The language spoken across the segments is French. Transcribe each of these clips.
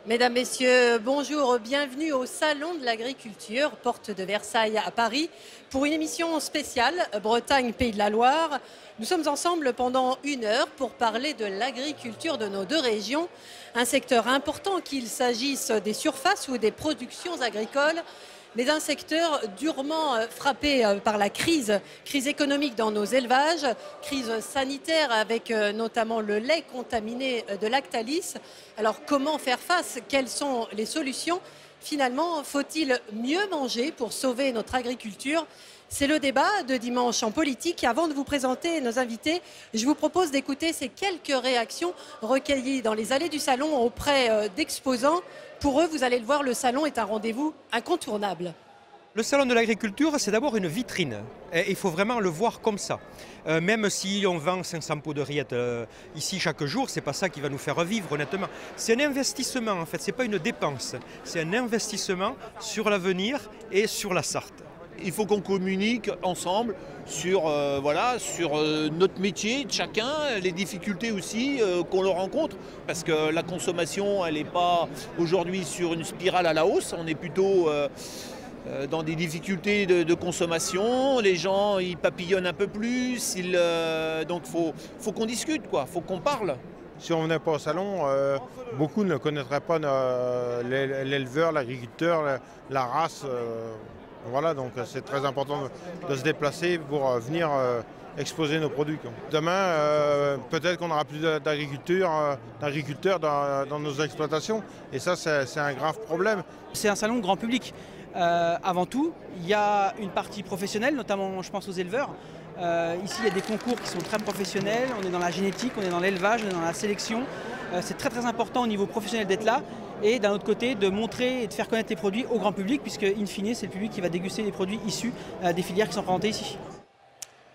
Mesdames, Messieurs, bonjour, bienvenue au Salon de l'Agriculture, porte de Versailles à Paris, pour une émission spéciale Bretagne, Pays de la Loire. Nous sommes ensemble pendant 1 heure pour parler de l'agriculture de nos deux régions, un secteur important qu'il s'agisse des surfaces ou des productions agricoles, mais un secteur durement frappé par la crise économique dans nos élevages, crise sanitaire avec notamment le lait contaminé de Lactalis. Alors comment faire face? Quelles sont les solutions? Finalement, faut-il mieux manger pour sauver notre agriculture? C'est le débat de dimanche en politique. Avant de vous présenter nos invités, je vous propose d'écouter ces quelques réactions recueillies dans les allées du salon auprès d'exposants. Pour eux, vous allez le voir, le salon est un rendez-vous incontournable. Le salon de l'agriculture, c'est d'abord une vitrine. Et il faut vraiment le voir comme ça. Même si on vend 500 pots de rillettes ici chaque jour, c'est pas ça qui va nous faire vivre, honnêtement. C'est un investissement, en fait. C'est pas une dépense. C'est un investissement sur l'avenir et sur la Sarthe. Il faut qu'on communique ensemble sur, sur notre métier de chacun, les difficultés aussi qu'on le rencontre. Parce que la consommation, elle n'est pas aujourd'hui sur une spirale à la hausse. On est plutôt dans des difficultés de consommation. Les gens, ils papillonnent un peu plus. Donc il faut qu'on discute, quoi. Il faut qu'on parle. Si on ne venait pas au salon, beaucoup ne connaîtraient pas l'éleveur, l'agriculteur, la race. Voilà, donc c'est très important de se déplacer pour venir exposer nos produits. Demain, peut-être qu'on n'aura plus d'agriculteurs dans nos exploitations. Et ça, c'est un grave problème. C'est un salon grand public. Avant tout, il y a une partie professionnelle, notamment je pense aux éleveurs. Ici, il y a des concours qui sont très professionnels. On est dans la génétique, on est dans l'élevage, on est dans la sélection. C'est très très important au niveau professionnel d'être là. Et d'un autre côté, de montrer et de faire connaître les produits au grand public, puisque in fine, c'est le public qui va déguster les produits issus des filières qui sont présentées ici.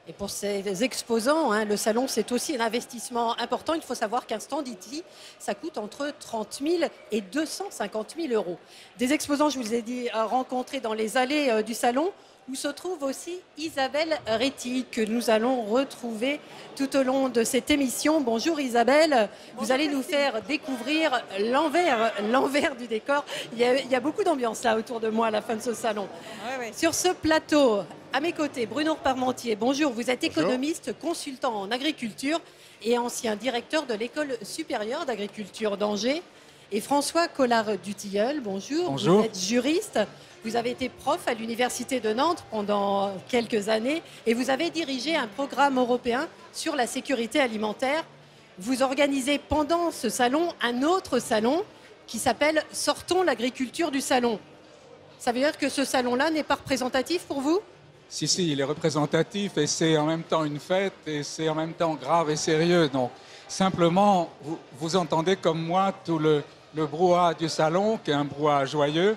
Et pour ces exposants, le salon, c'est aussi un investissement important. Il faut savoir qu'un stand ici, ça coûte entre 30 000 et 250 000 euros. Des exposants, je vous ai dit, rencontrés dans les allées du salon, où se trouve aussi Isabelle Réty, que nous allons retrouver tout au long de cette émission. Bonjour Isabelle, vous allez nous faire découvrir l'envers du décor. Il y a beaucoup d'ambiance là autour de moi à la fin de ce salon. Ouais. Sur ce plateau, à mes côtés, Bruno Parmentier, bonjour, vous êtes économiste, consultant en agriculture et ancien directeur de l'École supérieure d'agriculture d'Angers. Et François Collard-Dutilleul, bonjour, bonjour, vous êtes juriste. Vous avez été prof à l'Université de Nantes pendant quelques années et vous avez dirigé un programme européen sur la sécurité alimentaire. Vous organisez pendant ce salon un autre salon qui s'appelle « Sortons l'agriculture du salon ». Ça veut dire que ce salon-là n'est pas représentatif pour vous? Si, il est représentatif et c'est en même temps une fête et c'est en même temps grave et sérieux. Donc, simplement, vous entendez comme moi tout le brouhaha du salon, qui est un brouhaha joyeux.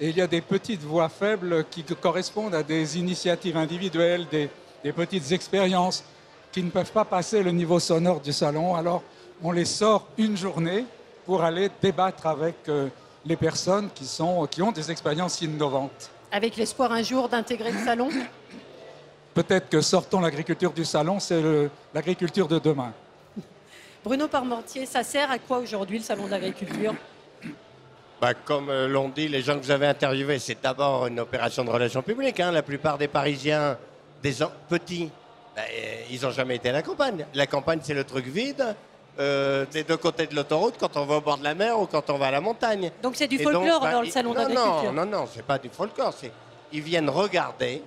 Et il y a des petites voix faibles qui correspondent à des initiatives individuelles, des petites expériences qui ne peuvent pas passer le niveau sonore du salon. Alors, on les sort une journée pour aller débattre avec les personnes qui ont des expériences innovantes. Avec l'espoir un jour d'intégrer le salon? Peut-être que sortons l'agriculture du salon, c'est l'agriculture de demain. Bruno Parmentier, ça sert à quoi aujourd'hui le salon de l'agriculture? Comme l'ont dit les gens que vous avez interviewés, c'est d'abord une opération de relations publiques. La plupart des Parisiens, petits, ils n'ont jamais été à la campagne. La campagne, c'est le truc vide, des deux côtés de l'autoroute, quand on va au bord de la mer ou quand on va à la montagne. Donc c'est du folklore dans le salon d'agriculture? Non, c'est pas du folklore. Ils viennent regarder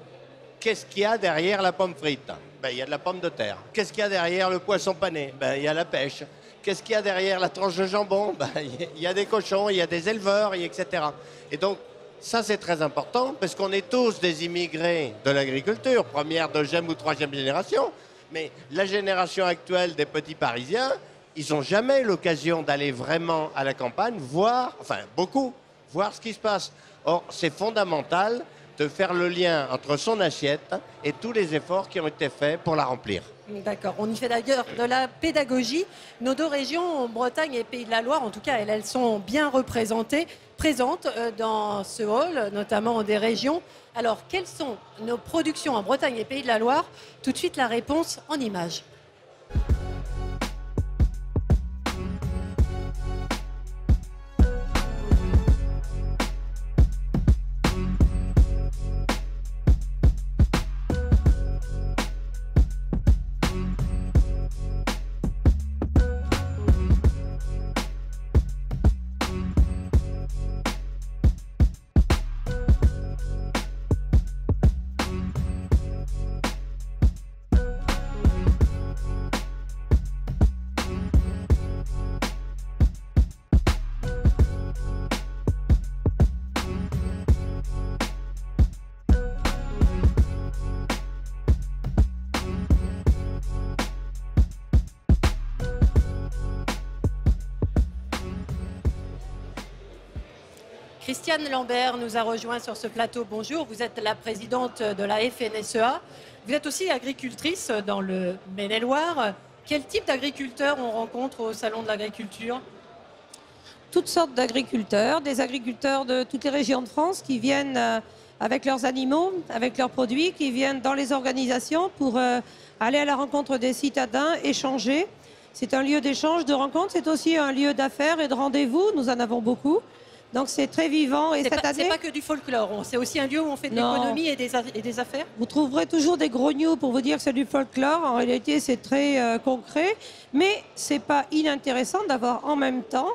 qu'est-ce qu'il y a derrière la pomme frite. Il y a de la pomme de terre. Qu'est-ce qu'il y a derrière le poisson pané? Il y a la pêche. Qu'est-ce qu'il y a derrière la tranche de jambon? Il y a des cochons, il y a des éleveurs, etc. Et donc, ça, c'est très important, parce qu'on est tous des immigrés de l'agriculture, première, deuxième ou troisième génération. Mais la génération actuelle des petits Parisiens, ils n'ont jamais eu l'occasion d'aller vraiment à la campagne, voir ce qui se passe. Or, c'est fondamental de faire le lien entre son assiette et tous les efforts qui ont été faits pour la remplir. D'accord, on y fait d'ailleurs de la pédagogie. Nos deux régions, Bretagne et Pays de la Loire, en tout cas, elles sont bien représentées, présentes dans ce hall, notamment des régions. Alors, quelles sont nos productions en Bretagne et Pays de la Loire? Tout de suite, la réponse en images. Christiane Lambert nous a rejoint sur ce plateau. Bonjour, vous êtes la présidente de la FNSEA. Vous êtes aussi agricultrice dans le Maine-et-Loire. Quel type d'agriculteurs on rencontre au Salon de l'Agriculture? Toutes sortes d'agriculteurs, des agriculteurs de toutes les régions de France qui viennent avec leurs animaux, avec leurs produits, qui viennent dans les organisations pour aller à la rencontre des citadins, échanger. C'est un lieu d'échange, de rencontre, c'est aussi un lieu d'affaires et de rendez-vous, nous en avons beaucoup. Donc c'est très vivant. Et cette année, c'est pas que du folklore, c'est aussi un lieu où on fait de l'économie et des affaires. Vous trouverez toujours des grognoux pour vous dire que c'est du folklore. En réalité, c'est très concret. Mais c'est pas inintéressant d'avoir en même temps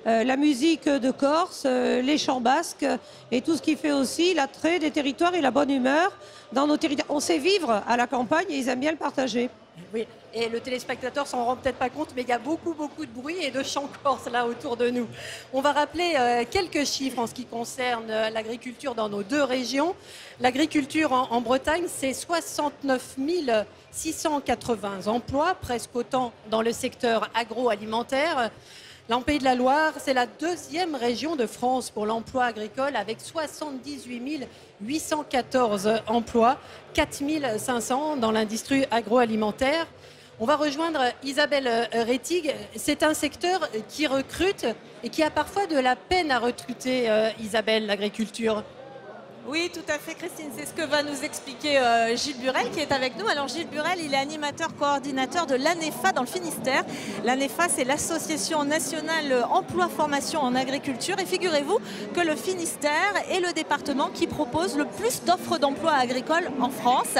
la musique de Corse, les chants basques et tout ce qui fait aussi l'attrait des territoires et la bonne humeur dans nos territoires. On sait vivre à la campagne et ils aiment bien le partager. Oui, et le téléspectateur s'en rend peut-être pas compte, mais il y a beaucoup de bruit et de chants corse là autour de nous. On va rappeler quelques chiffres en ce qui concerne l'agriculture dans nos deux régions. L'agriculture en Bretagne, c'est 69 680 emplois, presque autant dans le secteur agroalimentaire. Là, en Pays de la Loire, c'est la deuxième région de France pour l'emploi agricole avec 78 814 emplois, 4 500 dans l'industrie agroalimentaire. On va rejoindre Isabelle Rettig. C'est un secteur qui recrute et qui a parfois de la peine à recruter, Isabelle, l'agriculture. Oui, tout à fait, Christine. C'est ce que va nous expliquer Gilles Burel qui est avec nous. Alors Gilles Burel, il est animateur coordinateur de l'ANEFA dans le Finistère. L'ANEFA, c'est l'Association nationale emploi-formation en agriculture. Et figurez-vous que le Finistère est le département qui propose le plus d'offres d'emploi agricoles en France.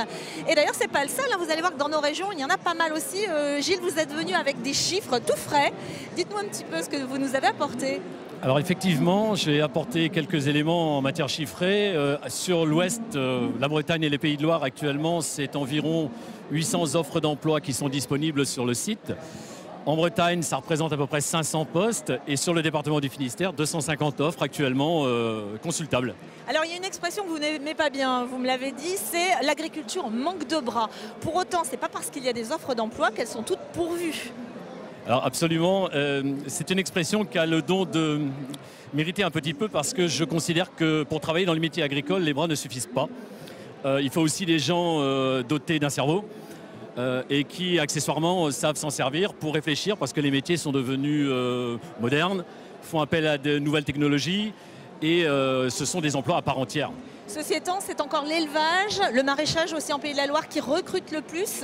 Et d'ailleurs, c'est pas le seul. Vous allez voir que dans nos régions, il y en a pas mal aussi. Gilles, vous êtes venu avec des chiffres tout frais. Dites-nous un petit peu ce que vous nous avez apporté. Alors effectivement, j'ai apporté quelques éléments en matière chiffrée. Sur l'ouest, la Bretagne et les Pays de Loire, actuellement, c'est environ 800 offres d'emploi qui sont disponibles sur le site. En Bretagne, ça représente à peu près 500 postes. Et sur le département du Finistère, 250 offres actuellement consultables. Alors il y a une expression que vous n'aimez pas bien, vous me l'avez dit, c'est l'agriculture manque de bras. Pour autant, ce n'est pas parce qu'il y a des offres d'emploi qu'elles sont toutes pourvues. Alors absolument, c'est une expression qui a le don de mériter un petit peu parce que je considère que pour travailler dans le métier agricole, les bras ne suffisent pas. Il faut aussi des gens dotés d'un cerveau et qui accessoirement savent s'en servir pour réfléchir parce que les métiers sont devenus modernes, font appel à de nouvelles technologies et ce sont des emplois à part entière. Ceci étant, c'est encore l'élevage, le maraîchage aussi en Pays de la Loire qui recrute le plus.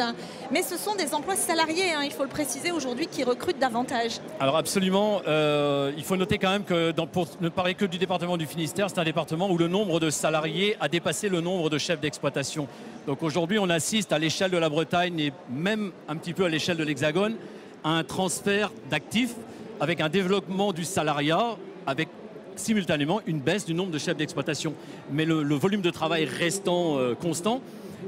Mais ce sont des emplois salariés, il faut le préciser aujourd'hui, qui recrutent davantage. Alors absolument, il faut noter quand même que pour ne parler que du département du Finistère, c'est un département où le nombre de salariés a dépassé le nombre de chefs d'exploitation. Donc aujourd'hui, on assiste à l'échelle de la Bretagne et même un petit peu à l'échelle de l'Hexagone à un transfert d'actifs avec un développement du salariat, avec simultanément une baisse du nombre de chefs d'exploitation. Mais le volume de travail restant constant,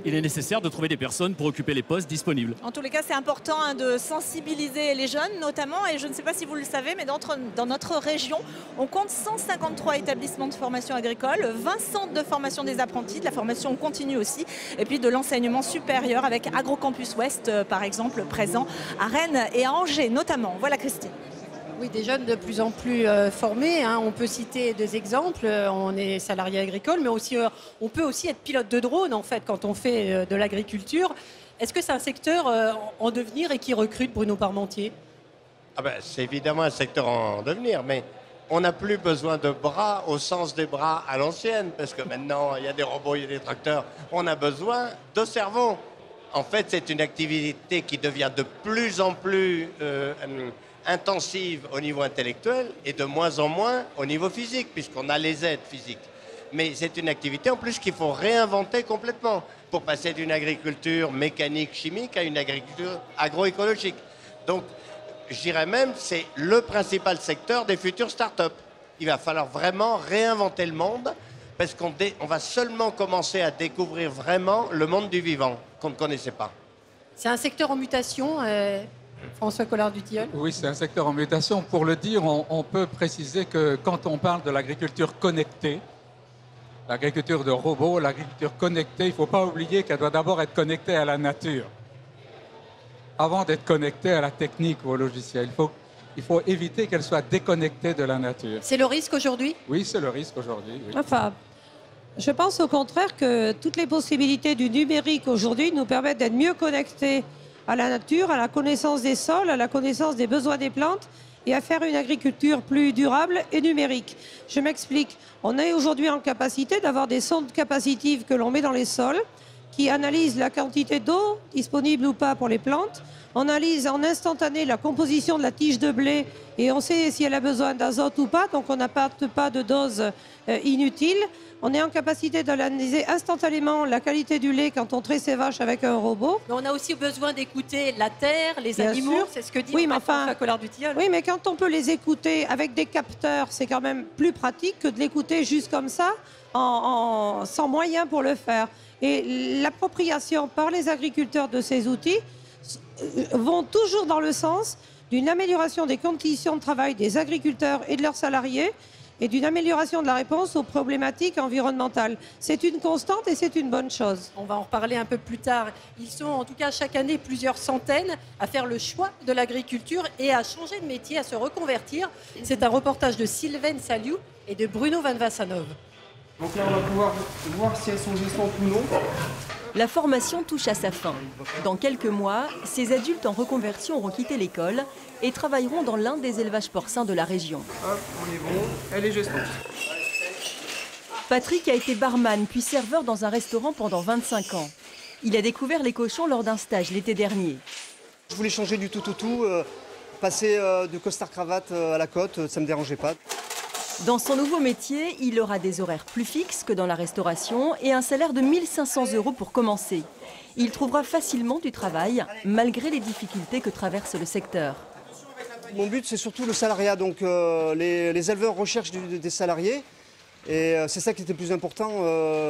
il est nécessaire de trouver des personnes pour occuper les postes disponibles. En tous les cas, c'est important de sensibiliser les jeunes notamment, et je ne sais pas si vous le savez, mais dans notre région, on compte 153 établissements de formation agricole, 20 centres de formation des apprentis, de la formation continue aussi, et puis de l'enseignement supérieur avec Agrocampus Ouest, par exemple, présent à Rennes et à Angers notamment. Voilà Christine. Oui, des jeunes de plus en plus formés. On peut citer des exemples. On est salarié agricole, mais aussi, on peut aussi être pilote de drone en fait quand on fait de l'agriculture. Est-ce que c'est un secteur en devenir et qui recrute, Bruno Parmentier? C'est évidemment un secteur en devenir, mais on n'a plus besoin de bras au sens des bras à l'ancienne, parce que maintenant il y a des robots, il y a des tracteurs. On a besoin de cerveau. En fait, c'est une activité qui devient de plus en plus intensive au niveau intellectuel et de moins en moins au niveau physique, puisqu'on a les aides physiques. Mais c'est une activité en plus qu'il faut réinventer complètement pour passer d'une agriculture mécanique, chimique à une agriculture agroécologique. Donc, je dirais même c'est le principal secteur des futures start-up. Il va falloir vraiment réinventer le monde parce qu'on va seulement commencer à découvrir vraiment le monde du vivant qu'on ne connaissait pas. C'est un secteur en mutation, François Collard-Dutilleul? Oui, c'est un secteur en mutation. Pour le dire, on peut préciser que quand on parle de l'agriculture connectée, l'agriculture de robots, l'agriculture connectée, il ne faut pas oublier qu'elle doit d'abord être connectée à la nature avant d'être connectée à la technique ou au logiciel. Il faut il faut éviter qu'elle soit déconnectée de la nature. C'est le risque aujourd'hui? Oui, c'est le risque aujourd'hui. Oui. Enfin, je pense au contraire que toutes les possibilités du numérique aujourd'hui nous permettent d'être mieux connectés à la nature, à la connaissance des sols, à la connaissance des besoins des plantes et à faire une agriculture plus durable et numérique. Je m'explique. On est aujourd'hui en capacité d'avoir des sondes capacitives que l'on met dans les sols qui analysent la quantité d'eau disponible ou pas pour les plantes. On analyse en instantané la composition de la tige de blé et on sait si elle a besoin d'azote ou pas, donc on n'apporte pas de dose inutile. On est en capacité d'analyser instantanément la qualité du lait quand on traite ses vaches avec un robot. Mais on a aussi besoin d'écouter la terre, les Bien animaux, sûr. c'est ce que dit Oui, mais enfin, François Collard-du-Tilleul. Oui, mais quand on peut les écouter avec des capteurs, c'est quand même plus pratique que de l'écouter juste comme ça, sans moyens pour le faire. Et l'appropriation par les agriculteurs de ces outils vont toujours dans le sens d'une amélioration des conditions de travail des agriculteurs et de leurs salariés et d'une amélioration de la réponse aux problématiques environnementales. C'est une constante et c'est une bonne chose. On va en reparler un peu plus tard. Ils sont en tout cas chaque année plusieurs centaines à faire le choix de l'agriculture et à changer de métier, à se reconvertir. C'est un reportage de Sylvain Saliou et de Bruno Van Vassanov. Donc là, on va pouvoir voir si elles sont gestantes ou non. La formation touche à sa fin. Dans quelques mois, ces adultes en reconversion auront quitté l'école et travailleront dans l'un des élevages porcins de la région. Hop, on est bon, elle est gestante. Patrick a été barman puis serveur dans un restaurant pendant 25 ans. Il a découvert les cochons lors d'un stage l'été dernier. Je voulais changer du tout au tout, passer de costard-cravate à la côte, ça ne me dérangeait pas. Dans son nouveau métier, il aura des horaires plus fixes que dans la restauration et un salaire de 1 500 € pour commencer. Il trouvera facilement du travail, malgré les difficultés que traverse le secteur. Mon but, c'est surtout le salariat. Donc, les éleveurs recherchent des salariés et c'est ça qui était le plus important.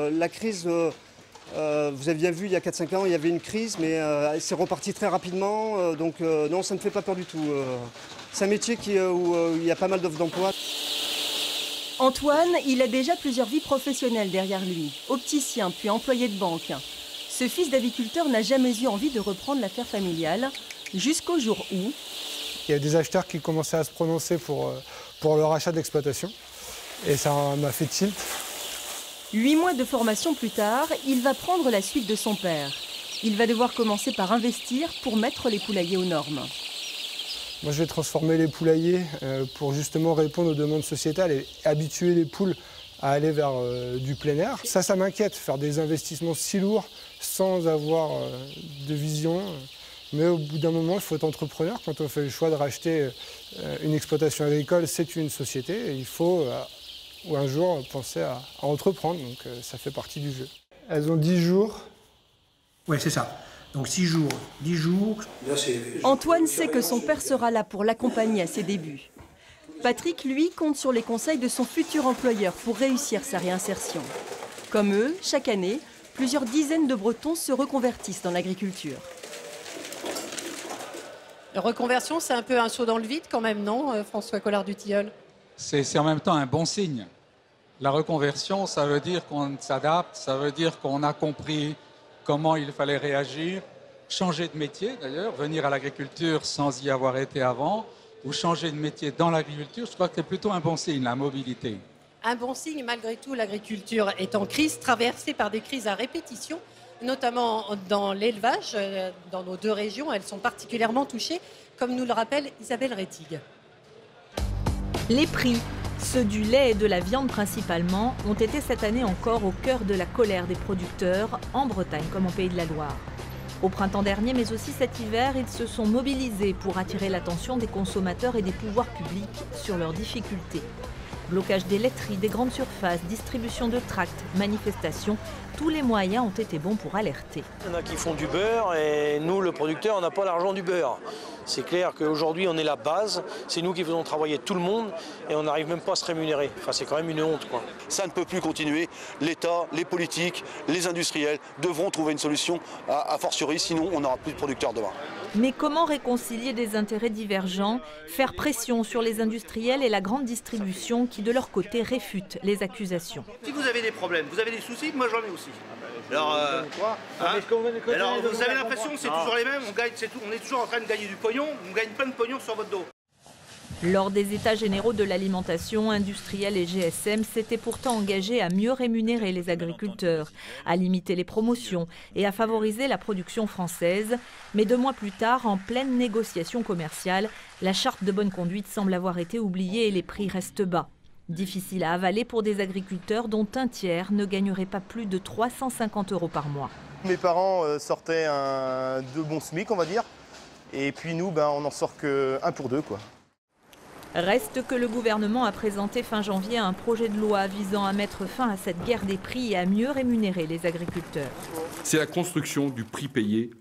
La crise, vous avez bien vu, il y a 4-5 ans, il y avait une crise, mais c'est reparti très rapidement. Donc, non, ça ne fait pas peur du tout. C'est un métier où il y a pas mal d'offres d'emploi. Antoine, il a déjà plusieurs vies professionnelles derrière lui, opticien puis employé de banque. Ce fils d'aviculteur n'a jamais eu envie de reprendre l'affaire familiale, jusqu'au jour où... Il y a des acheteurs qui commençaient à se prononcer pour leur achat d'exploitation, et ça m'a fait tilt. 8 mois de formation plus tard, il va prendre la suite de son père. Il va devoir commencer par investir pour mettre les poulaillers aux normes. Moi, je vais transformer les poulaillers pour justement répondre aux demandes sociétales et habituer les poules à aller vers du plein air. Ça m'inquiète, faire des investissements si lourds sans avoir de vision. Mais au bout d'un moment, il faut être entrepreneur. Quand on fait le choix de racheter une exploitation agricole, c'est une société. Et il faut un jour penser à entreprendre. Donc ça fait partie du jeu. Elles ont 10 jours. Oui, c'est ça. Donc 6 jours, 10 jours. Antoine sait que son père sera là pour l'accompagner à ses débuts. Patrick, lui, compte sur les conseils de son futur employeur pour réussir sa réinsertion. Comme eux, chaque année, plusieurs dizaines de Bretons se reconvertissent dans l'agriculture. La reconversion, c'est un peu un saut dans le vide quand même, non, François Collard-du-Tilleul? C'est en même temps un bon signe. La reconversion, ça veut dire qu'on s'adapte, ça veut dire qu'on a compris comment il fallait réagir, changer de métier d'ailleurs, venir à l'agriculture sans y avoir été avant, ou changer de métier dans l'agriculture, je crois que c'est plutôt un bon signe, la mobilité. Un bon signe, malgré tout, l'agriculture est en crise, traversée par des crises à répétition, notamment dans l'élevage, dans nos 2 régions, elles sont particulièrement touchées, comme nous le rappelle Isabelle Rettig. Les prix, ceux du lait et de la viande principalement, ont été cette année encore au cœur de la colère des producteurs, en Bretagne comme en Pays de la Loire. Au printemps dernier, mais aussi cet hiver, ils se sont mobilisés pour attirer l'attention des consommateurs et des pouvoirs publics sur leurs difficultés. Blocage des laiteries, des grandes surfaces, distribution de tracts, manifestations, tous les moyens ont été bons pour alerter. Il y en a qui font du beurre et nous, le producteur, on n'a pas l'argent du beurre. C'est clair qu'aujourd'hui, on est la base, c'est nous qui faisons travailler tout le monde et on n'arrive même pas à se rémunérer. Enfin, c'est quand même une honte, quoi. Ça ne peut plus continuer. L'État, les politiques, les industriels devront trouver une solution a fortiori, sinon on n'aura plus de producteurs demain. Mais comment réconcilier des intérêts divergents, faire pression sur les industriels et la grande distribution qui, de leur côté, réfutent les accusations? Si vous avez des problèmes, vous avez des soucis, moi j'en ai aussi. Alors, alors vous avez l'impression que c'est toujours les mêmes, on est toujours en train de gagner du pognon, on gagne plein de pognon sur votre dos. Lors des États généraux de l'alimentation, industrielle et GSM s'étaient pourtant engagés à mieux rémunérer les agriculteurs, à limiter les promotions et à favoriser la production française. Mais 2 mois plus tard, en pleine négociation commerciale, la charte de bonne conduite semble avoir été oubliée et les prix restent bas. Difficile à avaler pour des agriculteurs dont un tiers ne gagnerait pas plus de 350 € par mois. Mes parents sortaient de bons SMIC, on va dire. Et puis nous, on n'en sort que 1 pour 2, quoi. Reste que le gouvernement a présenté fin janvier un projet de loi visant à mettre fin à cette guerre des prix et à mieux rémunérer les agriculteurs. C'est la construction du prix payé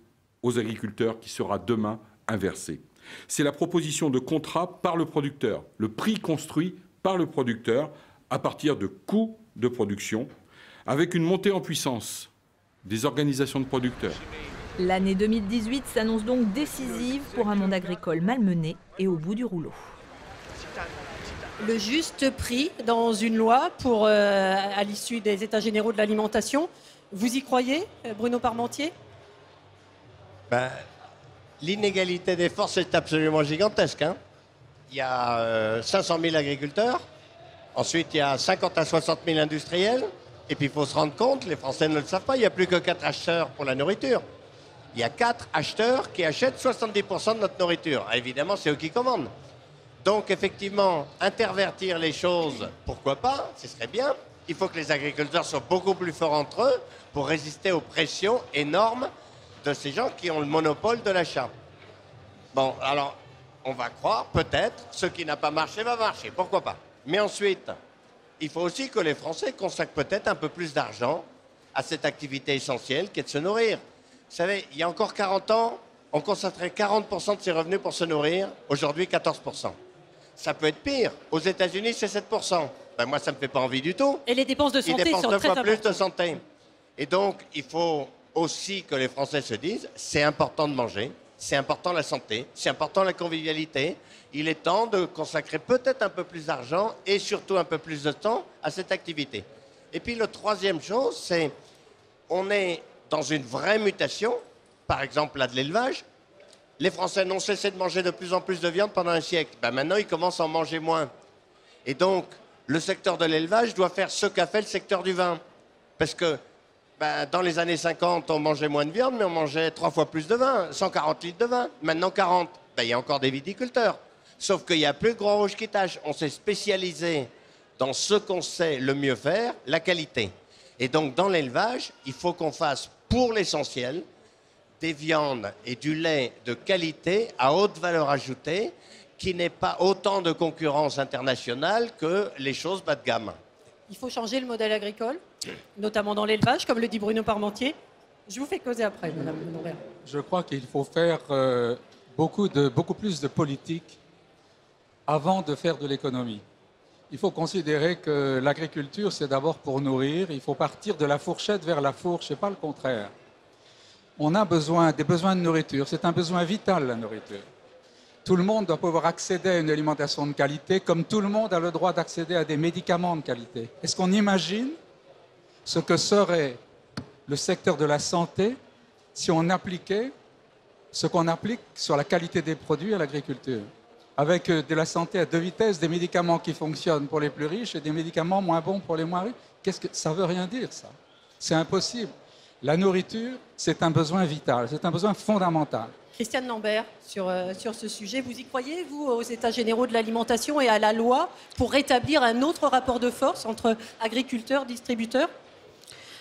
aux agriculteurs qui sera demain inversée. C'est la proposition de contrat par le producteur, le prix construit par le producteur à partir de coûts de production, avec une montée en puissance des organisations de producteurs. L'année 2018 s'annonce donc décisive pour un monde agricole malmené et au bout du rouleau. Le juste prix dans une loi pour, à l'issue des États généraux de l'alimentation. Vous y croyez, Bruno Parmentier? L'inégalité des forces est absolument gigantesque. Hein. Il y a 500 000 agriculteurs, ensuite il y a 50 à 60 000 industriels, et puis il faut se rendre compte, les Français ne le savent pas, il n'y a plus que 4 acheteurs pour la nourriture. Il y a 4 acheteurs qui achètent 70% de notre nourriture. Ah, évidemment, c'est eux qui commandent. Donc, effectivement, intervertir les choses, pourquoi pas, ce serait bien. Il faut que les agriculteurs soient beaucoup plus forts entre eux pour résister aux pressions énormes de ces gens qui ont le monopole de l'achat. Bon, alors, on va croire, peut-être, ce qui n'a pas marché va marcher, pourquoi pas. Mais ensuite, il faut aussi que les Français consacrent peut-être un peu plus d'argent à cette activité essentielle qui est de se nourrir. Vous savez, il y a encore 40 ans, on consacrait 40% de ses revenus pour se nourrir, aujourd'hui 14%. Ça peut être pire. Aux États-Unis, c'est 7%. Moi, ça ne me fait pas envie du tout. Et les dépenses de santé Ils dépensent sont 2 très fois plus importantes. de santé. Et donc, il faut aussi que les Français se disent, c'est important de manger, c'est important la santé, c'est important la convivialité. Il est temps de consacrer peut-être un peu plus d'argent et surtout un peu plus de temps à cette activité. Et puis, la troisième chose, c'est on est dans une vraie mutation, par exemple là de l'élevage. Les Français n'ont cessé de manger de plus en plus de viande pendant un siècle. Maintenant, ils commencent à en manger moins. Et donc, le secteur de l'élevage doit faire ce qu'a fait le secteur du vin. Parce que dans les années 50, on mangeait moins de viande, mais on mangeait 3 fois plus de vin, 140 litres de vin. Maintenant, 40. Il y a encore des viticulteurs. Sauf qu'il n'y a plus de gros rouge qui tâche. On s'est spécialisé dans ce qu'on sait le mieux faire, la qualité. Et donc, dans l'élevage, il faut qu'on fasse, pour l'essentiel, des viandes et du lait de qualité à haute valeur ajoutée, qui n'ait pas autant de concurrence internationale que les choses bas de gamme. Il faut changer le modèle agricole, notamment dans l'élevage, comme le dit Bruno Parmentier. Je vous fais causer après, Madame Honoré. Je crois qu'il faut faire beaucoup plus de politique avant de faire de l'économie. Il faut considérer que l'agriculture, c'est d'abord pour nourrir. Il faut partir de la fourchette vers la fourche et pas le contraire. On a des besoins de nourriture. C'est un besoin vital, la nourriture. Tout le monde doit pouvoir accéder à une alimentation de qualité, comme tout le monde a le droit d'accéder à des médicaments de qualité. Est-ce qu'on imagine ce que serait le secteur de la santé si on appliquait ce qu'on applique sur la qualité des produits à l'agriculture? Avec de la santé à 2 vitesses, des médicaments qui fonctionnent pour les plus riches et des médicaments moins bons pour les moins riches. Ça veut rien dire, ça. C'est impossible. La nourriture, c'est un besoin vital, c'est un besoin fondamental. Christiane Lambert, sur ce sujet, vous y croyez, vous, aux États généraux de l'alimentation et à la loi pour rétablir un autre rapport de force entre agriculteurs et distributeurs?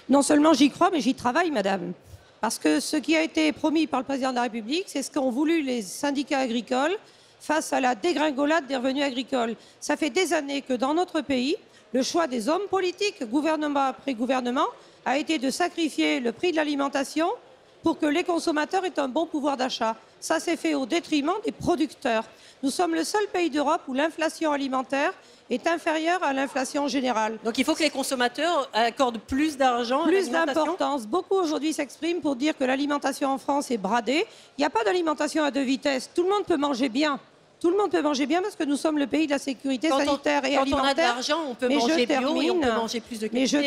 Non seulement j'y crois, mais j'y travaille, madame. Parce que ce qui a été promis par le président de la République, c'est ce qu'ont voulu les syndicats agricoles face à la dégringolade des revenus agricoles. Ça fait des années que dans notre pays, le choix des hommes politiques, gouvernement après gouvernement, a été de sacrifier le prix de l'alimentation pour que les consommateurs aient un bon pouvoir d'achat. Ça s'est fait au détriment des producteurs. Nous sommes le seul pays d'Europe où l'inflation alimentaire est inférieure à l'inflation générale. Donc il faut que les consommateurs accordent plus d'argent à l'alimentation. Plus d'importance. Beaucoup aujourd'hui s'expriment pour dire que l'alimentation en France est bradée. Il n'y a pas d'alimentation à 2 vitesses. Tout le monde peut manger bien. Tout le monde peut manger bien parce que nous sommes le pays de la sécurité sanitaire et alimentaire. Quand on a de l'argent, on peut manger bio et on peut manger plus de qualité.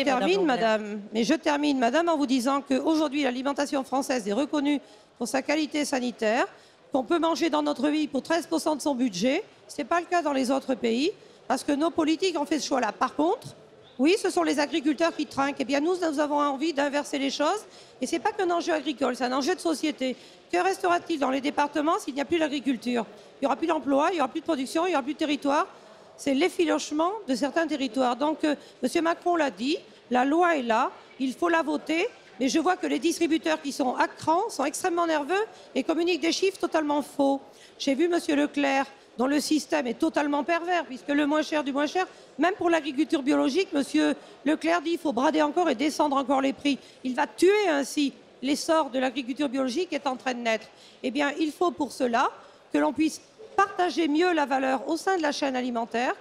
Mais je termine, madame, en vous disant qu'aujourd'hui, l'alimentation française est reconnue pour sa qualité sanitaire. qu'on peut manger dans notre vie pour 13% de son budget. Ce n'est pas le cas dans les autres pays, parce que nos politiques ont fait ce choix-là. Par contre, oui, ce sont les agriculteurs qui trinquent. Eh bien, nous avons envie d'inverser les choses. Et ce n'est pas qu'un enjeu agricole, c'est un enjeu de société. Que restera-t-il dans les départements s'il n'y a plus d'agriculture? Il n'y aura plus d'emploi, il n'y aura plus de production, il n'y aura plus de territoire. C'est l'effilochement de certains territoires. Donc, M. Macron l'a dit, la loi est là, il faut la voter. Mais je vois que les distributeurs qui sont à cran sont extrêmement nerveux et communiquent des chiffres totalement faux. J'ai vu M. Leclerc, dont le système est totalement pervers, puisque le moins cher du moins cher, même pour l'agriculture biologique, M. Leclerc dit qu'il faut brader encore et descendre encore les prix. Il va tuer ainsi l'essor de l'agriculture biologique qui est en train de naître. Eh bien, il faut pour cela que l'on puisse partager mieux la valeur au sein de la chaîne alimentaire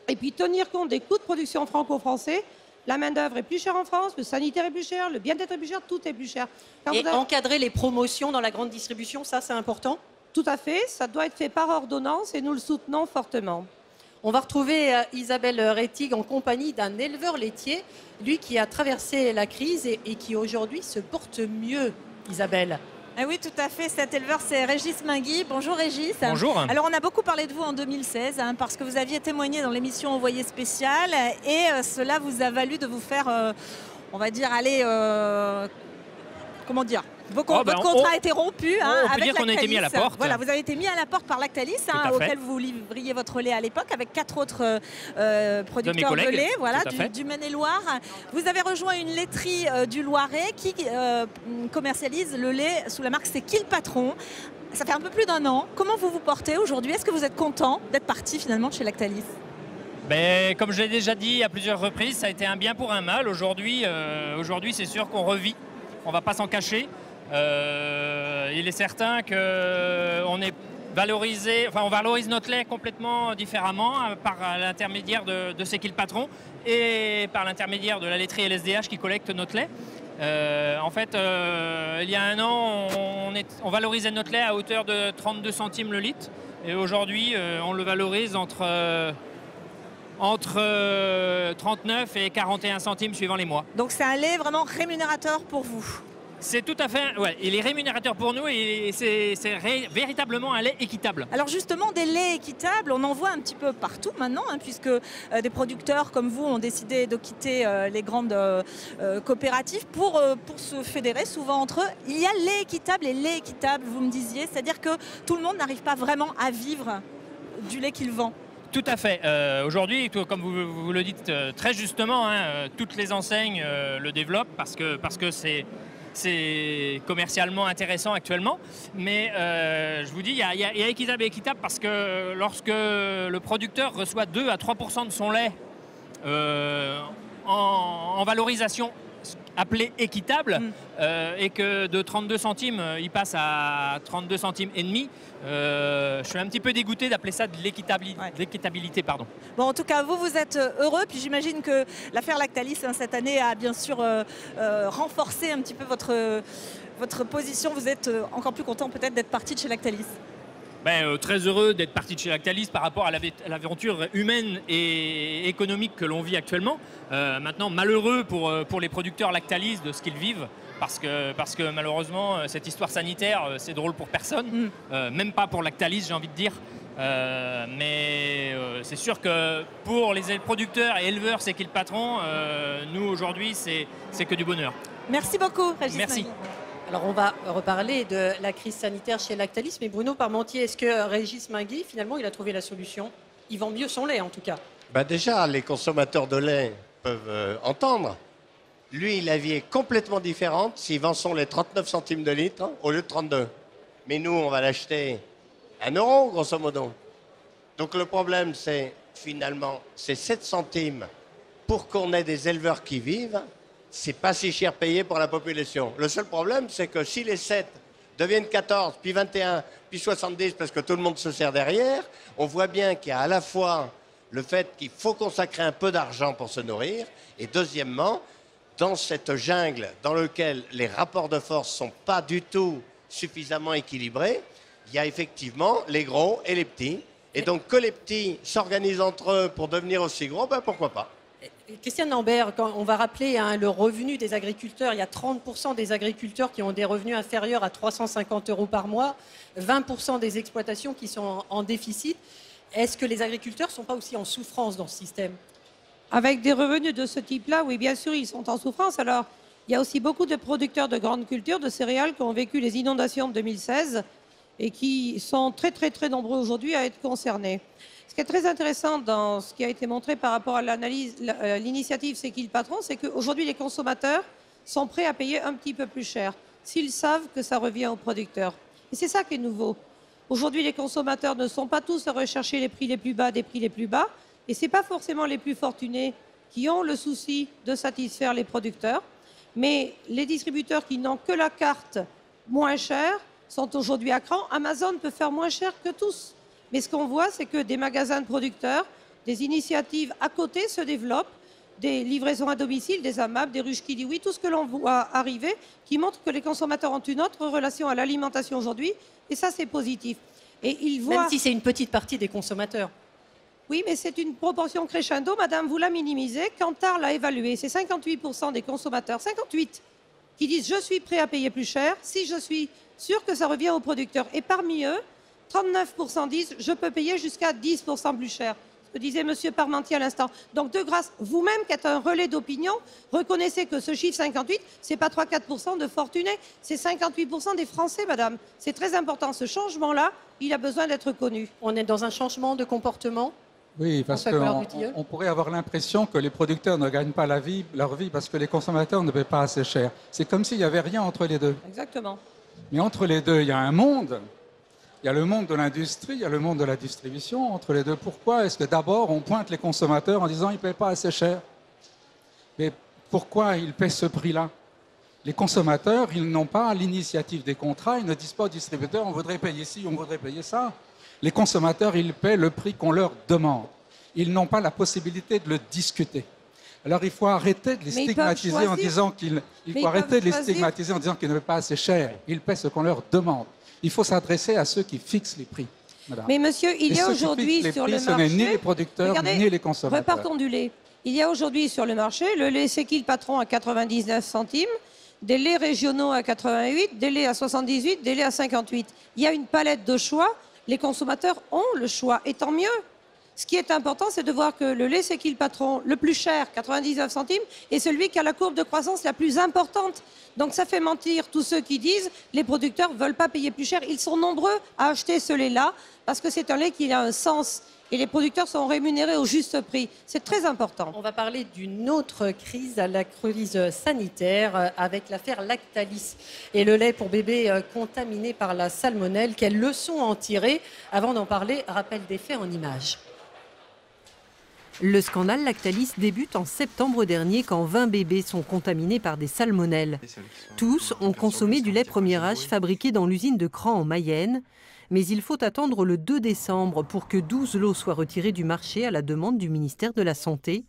et puis tenir compte des coûts de production franco-français. La main-d'œuvre est plus chère en France, le sanitaire est plus cher, le bien-être est plus cher, tout est plus cher. Et encadrer les promotions dans la grande distribution, ça c'est important? Tout à fait, ça doit être fait par ordonnance et nous le soutenons fortement. On va retrouver Isabelle Rettig en compagnie d'un éleveur laitier, lui qui a traversé la crise et qui aujourd'hui se porte mieux, Isabelle. Ah oui, tout à fait. Cet éleveur, c'est Régis Mingui. Bonjour Régis. Bonjour. Alors, on a beaucoup parlé de vous en 2016 parce que vous aviez témoigné dans l'émission Envoyé spécial et cela vous a valu de vous faire, on va dire, aller... comment dire? Votre contrat a été rompu on peut dire qu'on a été mis à la porte. Voilà, vous avez été mis à la porte par Lactalis, auquel vous livriez votre lait à l'époque avec 4 autres producteurs de lait, voilà, du Maine-et-Loire. Vous avez rejoint une laiterie du Loiret qui commercialise le lait sous la marque C'est qui le patron? Ça fait un peu plus d'1 an. Comment vous vous portez aujourd'hui? Est-ce que vous êtes content d'être parti finalement de chez Lactalis? Comme je l'ai déjà dit à plusieurs reprises, ça a été un bien pour un mal. Aujourd'hui, c'est sûr qu'on revit. On ne va pas s'en cacher. Il est certain qu'on est valorisé, on valorise notre lait complètement différemment par l'intermédiaire de C'est qui le patron et par l'intermédiaire de la laiterie LSDH qui collecte notre lait. Il y a 1 an, on valorisait notre lait à hauteur de 32 centimes le litre. Et aujourd'hui, on le valorise entre 39 et 41 centimes suivant les mois. Donc c'est un lait vraiment rémunérateur pour vous? C'est tout à fait, ouais, il est rémunérateur pour nous et c'est véritablement un lait équitable. Alors justement, des laits équitables, on en voit un petit peu partout maintenant, puisque des producteurs comme vous ont décidé de quitter les grandes coopératives pour se fédérer souvent entre eux. Il y a lait équitable et lait équitable, vous me disiez, c'est-à-dire que tout le monde n'arrive pas vraiment à vivre du lait qu'il vend. Tout à fait. Aujourd'hui, comme vous le dites très justement, toutes les enseignes le développent parce que c'est commercialement intéressant actuellement. Mais je vous dis, il y a équitable et équitable parce que lorsque le producteur reçoit 2 à 3% de son lait en valorisation appelé équitable et que de 32 centimes, il passe à 32 centimes et demi, je suis un petit peu dégoûté d'appeler ça de l'équitabilité. Pardon. Bon, en tout cas, vous êtes heureux. Puis j'imagine que l'affaire Lactalis, cette année, a bien sûr renforcé un petit peu votre position. Vous êtes encore plus content peut-être d'être parti de chez Lactalis? Très heureux d'être parti de chez Lactalis par rapport à l'aventure humaine et économique que l'on vit actuellement. Maintenant, malheureux pour les producteurs Lactalis de ce qu'ils vivent, parce que malheureusement, cette histoire sanitaire, c'est drôle pour personne, même pas pour Lactalis, j'ai envie de dire. C'est sûr que pour les producteurs et éleveurs, c'est qui le patron, nous aujourd'hui, c'est que du bonheur. Merci beaucoup, Régis. Merci. Alors on va reparler de la crise sanitaire chez Lactalis, mais Bruno Parmentier, est-ce que Régis Mingui, finalement, il a trouvé la solution? Il vend mieux son lait, en tout cas. Déjà, les consommateurs de lait peuvent entendre. Lui, la vie est complètement différente s'il vend son lait 39 centimes de litre au lieu de 32. Mais nous, on va l'acheter 1 euro, grosso modo. Donc le problème, c'est finalement, c'est 7 centimes pour qu'on ait des éleveurs qui vivent. C'est pas si cher payé pour la population. Le seul problème, c'est que si les 7 deviennent 14, puis 21, puis 70, parce que tout le monde se sert derrière, on voit bien qu'il y a à la fois le fait qu'il faut consacrer un peu d'argent pour se nourrir, et deuxièmement, dans cette jungle dans laquelle les rapports de force ne sont pas du tout suffisamment équilibrés, il y a effectivement les gros et les petits. Et donc que les petits s'organisent entre eux pour devenir aussi gros, pourquoi pas. Christiane Lambert, quand on va rappeler le revenu des agriculteurs, il y a 30% des agriculteurs qui ont des revenus inférieurs à 350 € par mois, 20% des exploitations qui sont en déficit. Est-ce que les agriculteurs ne sont pas aussi en souffrance dans ce système? Avec des revenus de ce type-là, oui, bien sûr, ils sont en souffrance. Alors, il y a aussi beaucoup de producteurs de grandes cultures, de céréales, qui ont vécu les inondations de 2016 et qui sont très, très, très nombreux aujourd'hui à être concernés. Ce qui est très intéressant dans ce qui a été montré par rapport à l'initiative C'est qui le patron, c'est qu'aujourd'hui, les consommateurs sont prêts à payer un petit peu plus cher s'ils savent que ça revient aux producteurs. Et c'est ça qui est nouveau. Aujourd'hui, les consommateurs ne sont pas tous à rechercher les prix les plus bas des prix les plus bas. Et ce n'est pas forcément les plus fortunés qui ont le souci de satisfaire les producteurs. Mais les distributeurs qui n'ont que la carte moins chère sont aujourd'hui à cran. Amazon peut faire moins cher que tous. Mais ce qu'on voit, c'est que des magasins de producteurs, des initiatives à côté se développent, des livraisons à domicile, des AMAP, des ruches qui disent oui, tout ce que l'on voit arriver, qui montre que les consommateurs ont une autre relation à l'alimentation aujourd'hui, et ça, c'est positif. Et ils voient... Même si c'est une petite partie des consommateurs. Oui, mais c'est une proportion crescendo, madame, vous la minimisez. Kantar l'a évalué, c'est 58% des consommateurs, 58, qui disent je suis prêt à payer plus cher si je suis sûr que ça revient aux producteurs. Et parmi eux, 39% disent je peux payer jusqu'à 10% plus cher. Ce que disait M. Parmentier à l'instant. Donc, de grâce, vous-même qui êtes un relais d'opinion, reconnaissez que ce chiffre 58, ce n'est pas 3-4% de fortunés, c'est 58% des Français, madame. C'est très important. Ce changement-là, il a besoin d'être connu. On est dans un changement de comportement? Oui, parce qu'on pourrait avoir l'impression que les producteurs ne gagnent pas leur vie parce que les consommateurs ne paient pas assez cher. C'est comme s'il n'y avait rien entre les deux. Exactement. Mais entre les deux, il y a un monde. Il y a le monde de l'industrie, il y a le monde de la distribution. Entre les deux, pourquoi est-ce que d'abord on pointe les consommateurs en disant qu'ils ne paient pas assez cher? Mais pourquoi ils paient ce prix-là? Les consommateurs, ils n'ont pas l'initiative des contrats, ils ne disent pas aux distributeurs on voudrait payer ci, on voudrait payer ça. Les consommateurs, ils paient le prix qu'on leur demande. Ils n'ont pas la possibilité de le discuter. Alors il faut arrêter de les stigmatiser en disant qu'ils ne paient pas assez cher. Ils paient ce qu'on leur demande. Il faut s'adresser à ceux qui fixent les prix. Madame. Mais monsieur, il y a aujourd'hui sur le marché... Ce n'est ni les producteurs, ni les consommateurs. Repartons du lait. Il y a aujourd'hui sur le marché le lait C'est qui le patron à 99 centimes, des laits régionaux à 88, des laits à 78, des laits à 58. Il y a une palette de choix. Les consommateurs ont le choix, et tant mieux. Ce qui est important, c'est de voir que le lait C'est qui le patron, le plus cher, 99 centimes, est celui qui a la courbe de croissance la plus importante. Donc ça fait mentir tous ceux qui disent les producteurs ne veulent pas payer plus cher. Ils sont nombreux à acheter ce lait-là parce que c'est un lait qui a un sens. Et les producteurs sont rémunérés au juste prix. C'est très important. On va parler d'une autre crise, la crise sanitaire, avec l'affaire Lactalis et le lait pour bébés contaminé par la salmonelle. Quelles leçons en tirer? Avant d'en parler, rappel des faits en images. Le scandale Lactalis débute en septembre dernier quand 20 bébés sont contaminés par des salmonelles. Tous ont consommé du lait premier âge fabriqué dans l'usine de Cran en Mayenne. Mais il faut attendre le 2 décembre pour que 12 lots soient retirés du marché à la demande du ministère de la Santé.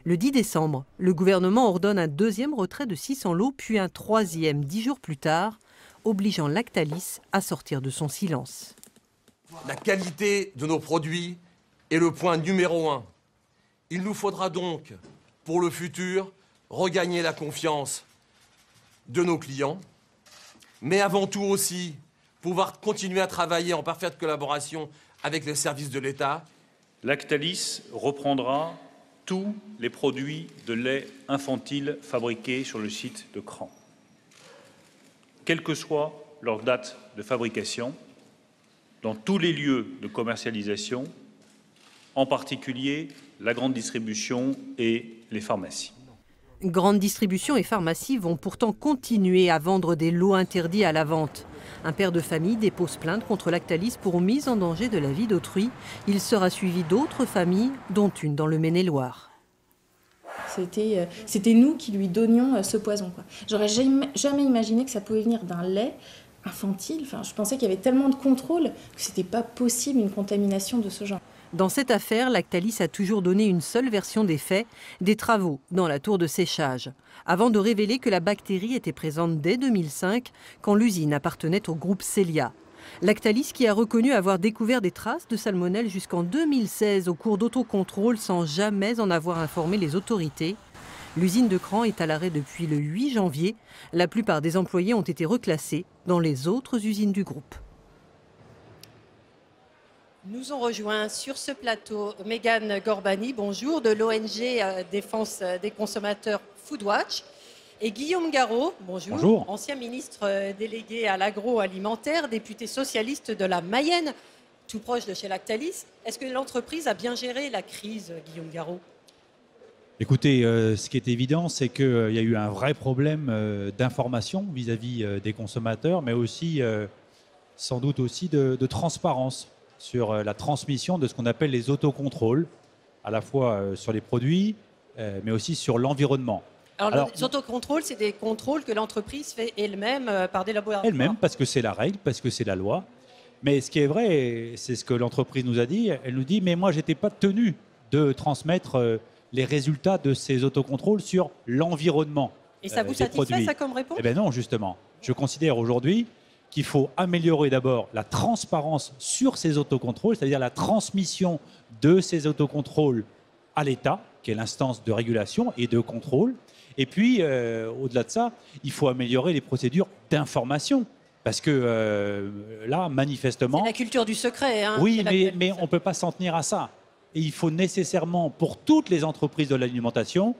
Le 10 décembre, le gouvernement ordonne un deuxième retrait de 600 lots, puis un troisième 10 jours plus tard, obligeant Lactalis à sortir de son silence. La qualité de nos produits est le point numéro 1. Il nous faudra donc, pour le futur, regagner la confiance de nos clients, mais avant tout aussi pouvoir continuer à travailler en parfaite collaboration avec les services de l'État. Lactalis reprendra tous les produits de lait infantile fabriqués sur le site de Cran, quelle que soit leur date de fabrication, dans tous les lieux de commercialisation, en particulier la grande distribution et les pharmacies. Grande distribution et pharmacies vont pourtant continuer à vendre des lots interdits à la vente. Un père de famille dépose plainte contre Lactalis pour mise en danger de la vie d'autrui. Il sera suivi d'autres familles, dont une dans le Maine-et-Loire. C'était nous qui lui donnions ce poison. J'aurais jamais imaginé que ça pouvait venir d'un lait infantile. Enfin, je pensais qu'il y avait tellement de contrôle que ce n'était pas possible une contamination de ce genre. Dans cette affaire, Lactalis a toujours donné une seule version des faits, des travaux dans la tour de séchage, avant de révéler que la bactérie était présente dès 2005, quand l'usine appartenait au groupe Célia. Lactalis qui a reconnu avoir découvert des traces de salmonelle jusqu'en 2016 au cours d'autocontrôle sans jamais en avoir informé les autorités. L'usine de Cran est à l'arrêt depuis le 8 janvier. La plupart des employés ont été reclassés dans les autres usines du groupe. Nous ont rejoint sur ce plateau Mégane Gorbani, bonjour, de l'ONG Défense des consommateurs Foodwatch, et Guillaume Garot, bonjour, bonjour. Ancien ministre délégué à l'agroalimentaire, député socialiste de la Mayenne, tout proche de chez Lactalis. Est-ce que l'entreprise a bien géré la crise, Guillaume Garot ? Écoutez, ce qui est évident, c'est qu'il y a eu un vrai problème d'information vis-à-vis des consommateurs, mais aussi, sans doute aussi, de transparence sur la transmission de ce qu'on appelle les autocontrôles, à la fois sur les produits, mais aussi sur l'environnement. Alors, les autocontrôles, c'est des contrôles que l'entreprise fait elle-même par des laboratoires. Elle-même, parce que c'est la règle, parce que c'est la loi. Mais ce qui est vrai, c'est ce que l'entreprise nous a dit, elle nous dit « mais moi, je n'étais pas tenu de transmettre les résultats de ces autocontrôles sur l'environnement. » Et ça vous satisfait, ça, comme réponse ? Eh bien non, justement. Je considère aujourd'hui qu'il faut améliorer d'abord la transparence sur ces autocontrôles, c'est-à-dire la transmission de ces autocontrôles à l'État, qui est l'instance de régulation et de contrôle. Et puis, au-delà de ça, il faut améliorer les procédures d'information. Parce que là, manifestement... C'est la culture du secret. Hein, oui, mais on ne peut pas s'en tenir à ça. Et il faut nécessairement, pour toutes les entreprises de l'alimentation,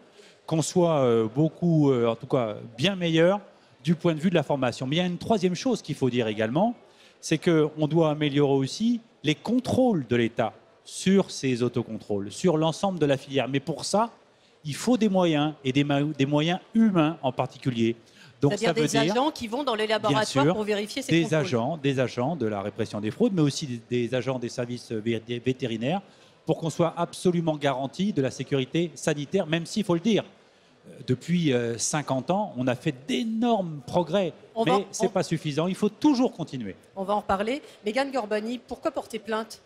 qu'on soit beaucoup, en tout cas, bien meilleur du point de vue de la formation. Mais il y a une troisième chose qu'il faut dire également, c'est qu'on doit améliorer aussi les contrôles de l'État sur ces autocontrôles, sur l'ensemble de la filière. Mais pour ça, il faut des moyens, et des moyens humains en particulier. C'est-à-dire des agents qui vont dans les laboratoires pour vérifier ces contrôles. Des agents de la répression des fraudes, mais aussi des agents des services vétérinaires, pour qu'on soit absolument garanti de la sécurité sanitaire, même s'il faut le dire, depuis 50 ans, on a fait d'énormes progrès, mais ce n'est pas suffisant, il faut toujours continuer. On va en reparler. Mégane Gorbani, pourquoi porter plainte ?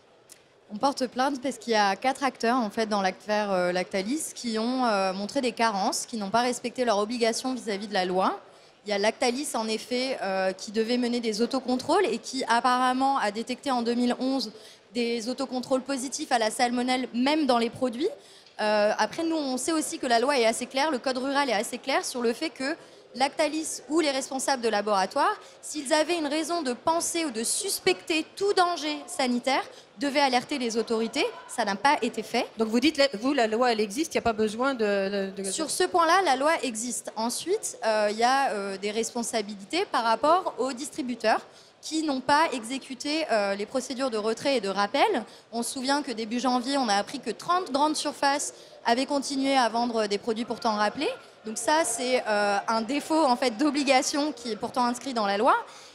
On porte plainte parce qu'il y a 4 acteurs en fait, dans l'affaire Lactalis qui ont montré des carences, qui n'ont pas respecté leurs obligations vis-à-vis de la loi. Il y a Lactalis, en effet, qui devait mener des autocontrôles et qui apparemment a détecté en 2011 des autocontrôles positifs à la salmonelle, même dans les produits. Après, nous, on sait aussi que la loi est assez claire, le code rural est assez clair sur le fait que Lactalis ou les responsables de laboratoire, s'ils avaient une raison de penser ou de suspecter tout danger sanitaire, devaient alerter les autorités. Ça n'a pas été fait. Donc vous dites, vous, la loi, elle existe, il n'y a pas besoin de... Sur ce point-là, la loi existe. Ensuite, il y a des responsabilités par rapport aux distributeurs qui n'ont pas exécuté les procédures de retrait et de rappel. On se souvient que début janvier, on a appris que 30 grandes surfaces avaient continué à vendre des produits pourtant rappelés. Donc ça, c'est un défaut en fait, d'obligation qui est pourtant inscrit dans la loi.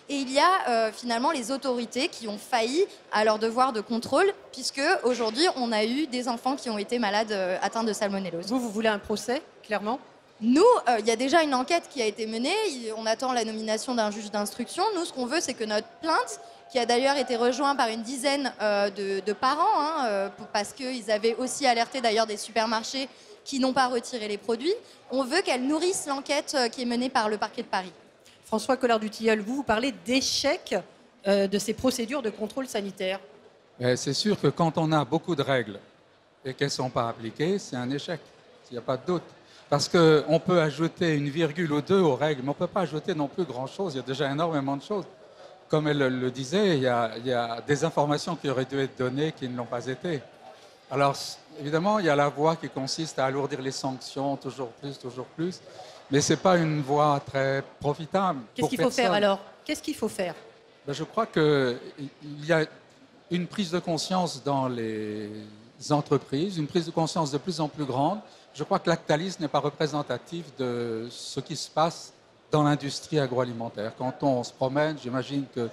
Et il y a finalement les autorités qui ont failli à leur devoir de contrôle, puisque aujourd'hui, on a eu des enfants qui ont été malades atteints de salmonellose. Vous voulez un procès, clairement ? Nous, il y a déjà une enquête qui a été menée. On attend la nomination d'un juge d'instruction. Nous, ce qu'on veut, c'est que notre plainte, qui a d'ailleurs été rejointe par une dizaine de parents, parce qu'ils avaient aussi alerté d'ailleurs des supermarchés qui n'ont pas retiré les produits, on veut qu'elle nourrisse l'enquête qui est menée par le parquet de Paris. François Collard-du-Tilleul, vous parlez d'échec de ces procédures de contrôle sanitaire. C'est sûr que quand on a beaucoup de règles et qu'elles ne sont pas appliquées, c'est un échec. Il n'y a pas de doute. Parce qu'on peut ajouter une virgule ou deux aux règles, mais on ne peut pas ajouter non plus grand-chose. Il y a déjà énormément de choses. Comme elle le disait, il y a des informations qui auraient dû être données qui ne l'ont pas été. Alors, évidemment, il y a la voie qui consiste à alourdir les sanctions toujours plus. Mais ce n'est pas une voie très profitable. Qu'est-ce qu'il faut faire alors ? Qu'est-ce qu'il faut faire ? Je crois qu'il y a une prise de conscience dans les entreprises, une prise de conscience de plus en plus grande. Je crois que Lactalis n'est pas représentatif de ce qui se passe dans l'industrie agroalimentaire. Quand on se promène, j'imagine que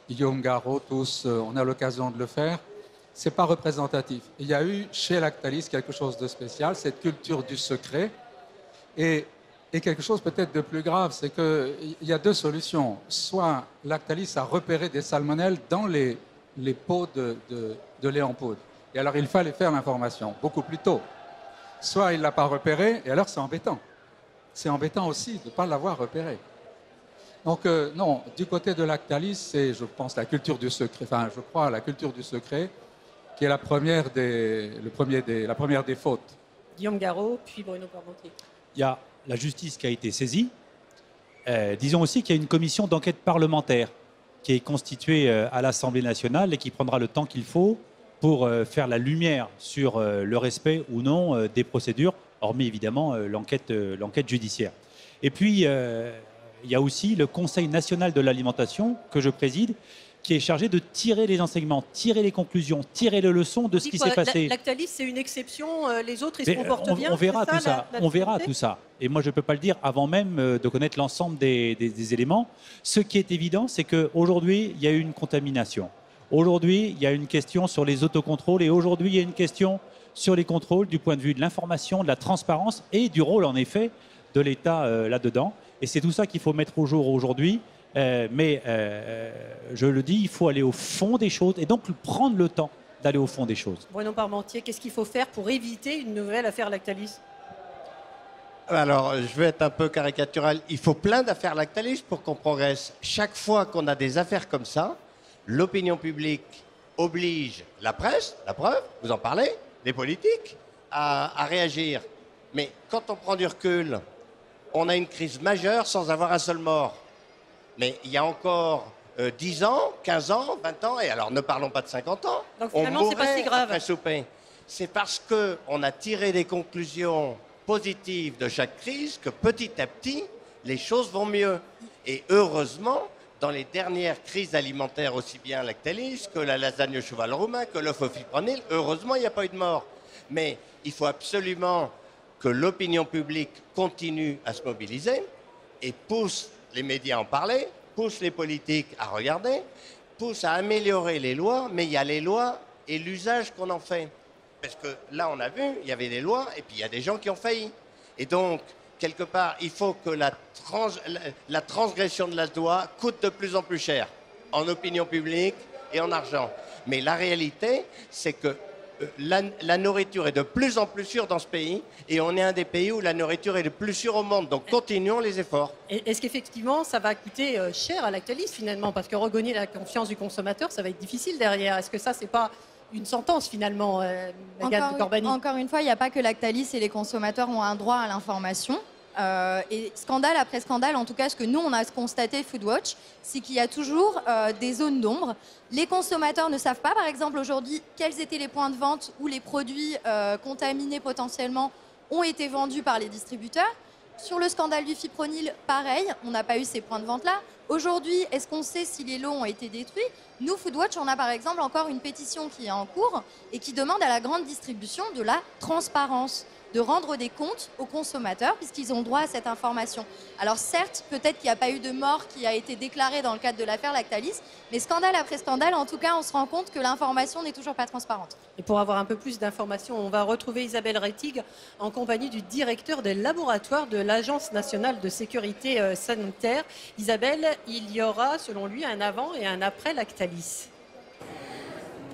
Guillaume Garot, tous, on a l'occasion de le faire, ce n'est pas représentatif. Il y a eu chez Lactalis quelque chose de spécial, cette culture du secret. Et quelque chose peut-être de plus grave, c'est qu'il y a 2 solutions. Soit Lactalis a repéré des salmonelles dans les pots de lait en poudre. Et alors il fallait faire l'information beaucoup plus tôt. Soit il ne l'a pas repéré, et alors c'est embêtant. C'est embêtant aussi de ne pas l'avoir repéré. Donc non, du côté de Lactalis, c'est, je pense, la culture du secret, enfin je crois la culture du secret, qui est la première des fautes. Guillaume Garot, puis Bruno Parmentier. Il y a la justice qui a été saisie. Disons aussi qu'il y a une commission d'enquête parlementaire qui est constituée à l'Assemblée nationale et qui prendra le temps qu'il faut pour faire la lumière sur le respect ou non des procédures, hormis évidemment l'enquête judiciaire. Et puis, il y a aussi le Conseil national de l'alimentation que je préside, qui est chargé de tirer les enseignements, tirer les conclusions, tirer les leçons de ce qui s'est passé. Lactalis, c'est une exception, les autres, ils se comportent bien. On verra tout ça, on verra tout ça. Et moi, je ne peux pas le dire avant même de connaître l'ensemble des éléments. Ce qui est évident, c'est qu'aujourd'hui, il y a eu une contamination. Aujourd'hui, il y a une question sur les autocontrôles et aujourd'hui, il y a une question sur les contrôles du point de vue de l'information, de la transparence et du rôle, en effet, de l'État là-dedans. Et c'est tout ça qu'il faut mettre au jour aujourd'hui. Mais je le dis, il faut aller au fond des choses et donc prendre le temps d'aller au fond des choses. Bruno Parmentier, qu'est-ce qu'il faut faire pour éviter une nouvelle affaire Lactalis? Alors, je vais être un peu caricatural. Il faut plein d'affaires Lactalis pour qu'on progresse. Chaque fois qu'on a des affaires comme ça, l'opinion publique oblige la presse, la preuve, vous en parlez, les politiques, à réagir. Mais quand on prend du recul, on a une crise majeure sans avoir un seul mort. Mais il y a encore 10 ans, 15 ans, 20 ans, et alors ne parlons pas de 50 ans, donc, finalement, c'est pas si grave. Après souper. C'est parce qu'on a tiré des conclusions positives de chaque crise que petit à petit, les choses vont mieux. Et heureusement, dans les dernières crises alimentaires, aussi bien Lactalis que la lasagne au cheval roumain, que l'œuf au fipronil, heureusement, il n'y a pas eu de mort. Mais il faut absolument que l'opinion publique continue à se mobiliser et pousse les médias à en parler, pousse les politiques à regarder, pousse à améliorer les lois, mais il y a les lois et l'usage qu'on en fait. Parce que là, on a vu, il y avait des lois et puis il y a des gens qui ont failli. Et donc, quelque part, il faut que la transgression de la loi coûte de plus en plus cher, en opinion publique et en argent. Mais la réalité, c'est que la nourriture est de plus en plus sûre dans ce pays et on est un des pays où la nourriture est le plus sûre au monde. Donc continuons les efforts. Est-ce qu'effectivement ça va coûter cher à Lactalis finalement? Parce que regagner la confiance du consommateur, ça va être difficile derrière. Est-ce que ça, c'est pas une sentence finalement, Agathe Corbani? Encore une fois, il n'y a pas que Lactalis et les consommateurs ont un droit à l'information. Et scandale après scandale, en tout cas ce que nous on a constaté Foodwatch, c'est qu'il y a toujours des zones d'ombre. Les consommateurs ne savent pas par exemple aujourd'hui quels étaient les points de vente où les produits contaminés potentiellement ont été vendus par les distributeurs. Sur le scandale du fipronil, pareil, on n'a pas eu ces points de vente là. Aujourd'hui, est-ce qu'on sait si les lots ont été détruits? Nous, Foodwatch, on a par exemple encore une pétition qui est en cours et qui demande à la grande distribution de la transparence, de rendre des comptes aux consommateurs puisqu'ils ont droit à cette information. Alors certes, peut-être qu'il n'y a pas eu de mort qui a été déclarée dans le cadre de l'affaire Lactalis, mais scandale après scandale, en tout cas, on se rend compte que l'information n'est toujours pas transparente. Et pour avoir un peu plus d'informations, on va retrouver Isabelle Rettig en compagnie du directeur des laboratoires de l'Agence nationale de sécurité sanitaire. Isabelle, il y aura selon lui un avant et un après Lactalis.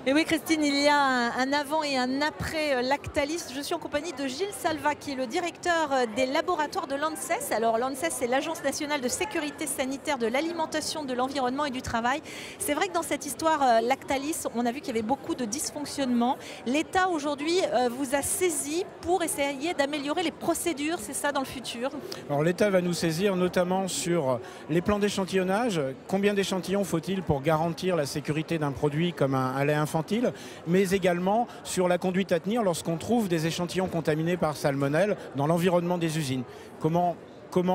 Et oui Christine, il y a un avant et un après Lactalis. Je suis en compagnie de Gilles Salva qui est le directeur des laboratoires de l'ANSES. Alors l'ANSES, c'est l'Agence nationale de sécurité sanitaire de l'alimentation, de l'environnement et du travail. C'est vrai que dans cette histoire Lactalis, on a vu qu'il y avait beaucoup de dysfonctionnements. L'État aujourd'hui vous a saisi pour essayer d'améliorer les procédures, c'est ça dans le futur? Alors l'État va nous saisir notamment sur les plans d'échantillonnage. Combien d'échantillons faut-il pour garantir la sécurité d'un produit comme un lait infantile, mais également sur la conduite à tenir lorsqu'on trouve des échantillons contaminés par salmonelle dans l'environnement des usines. Comment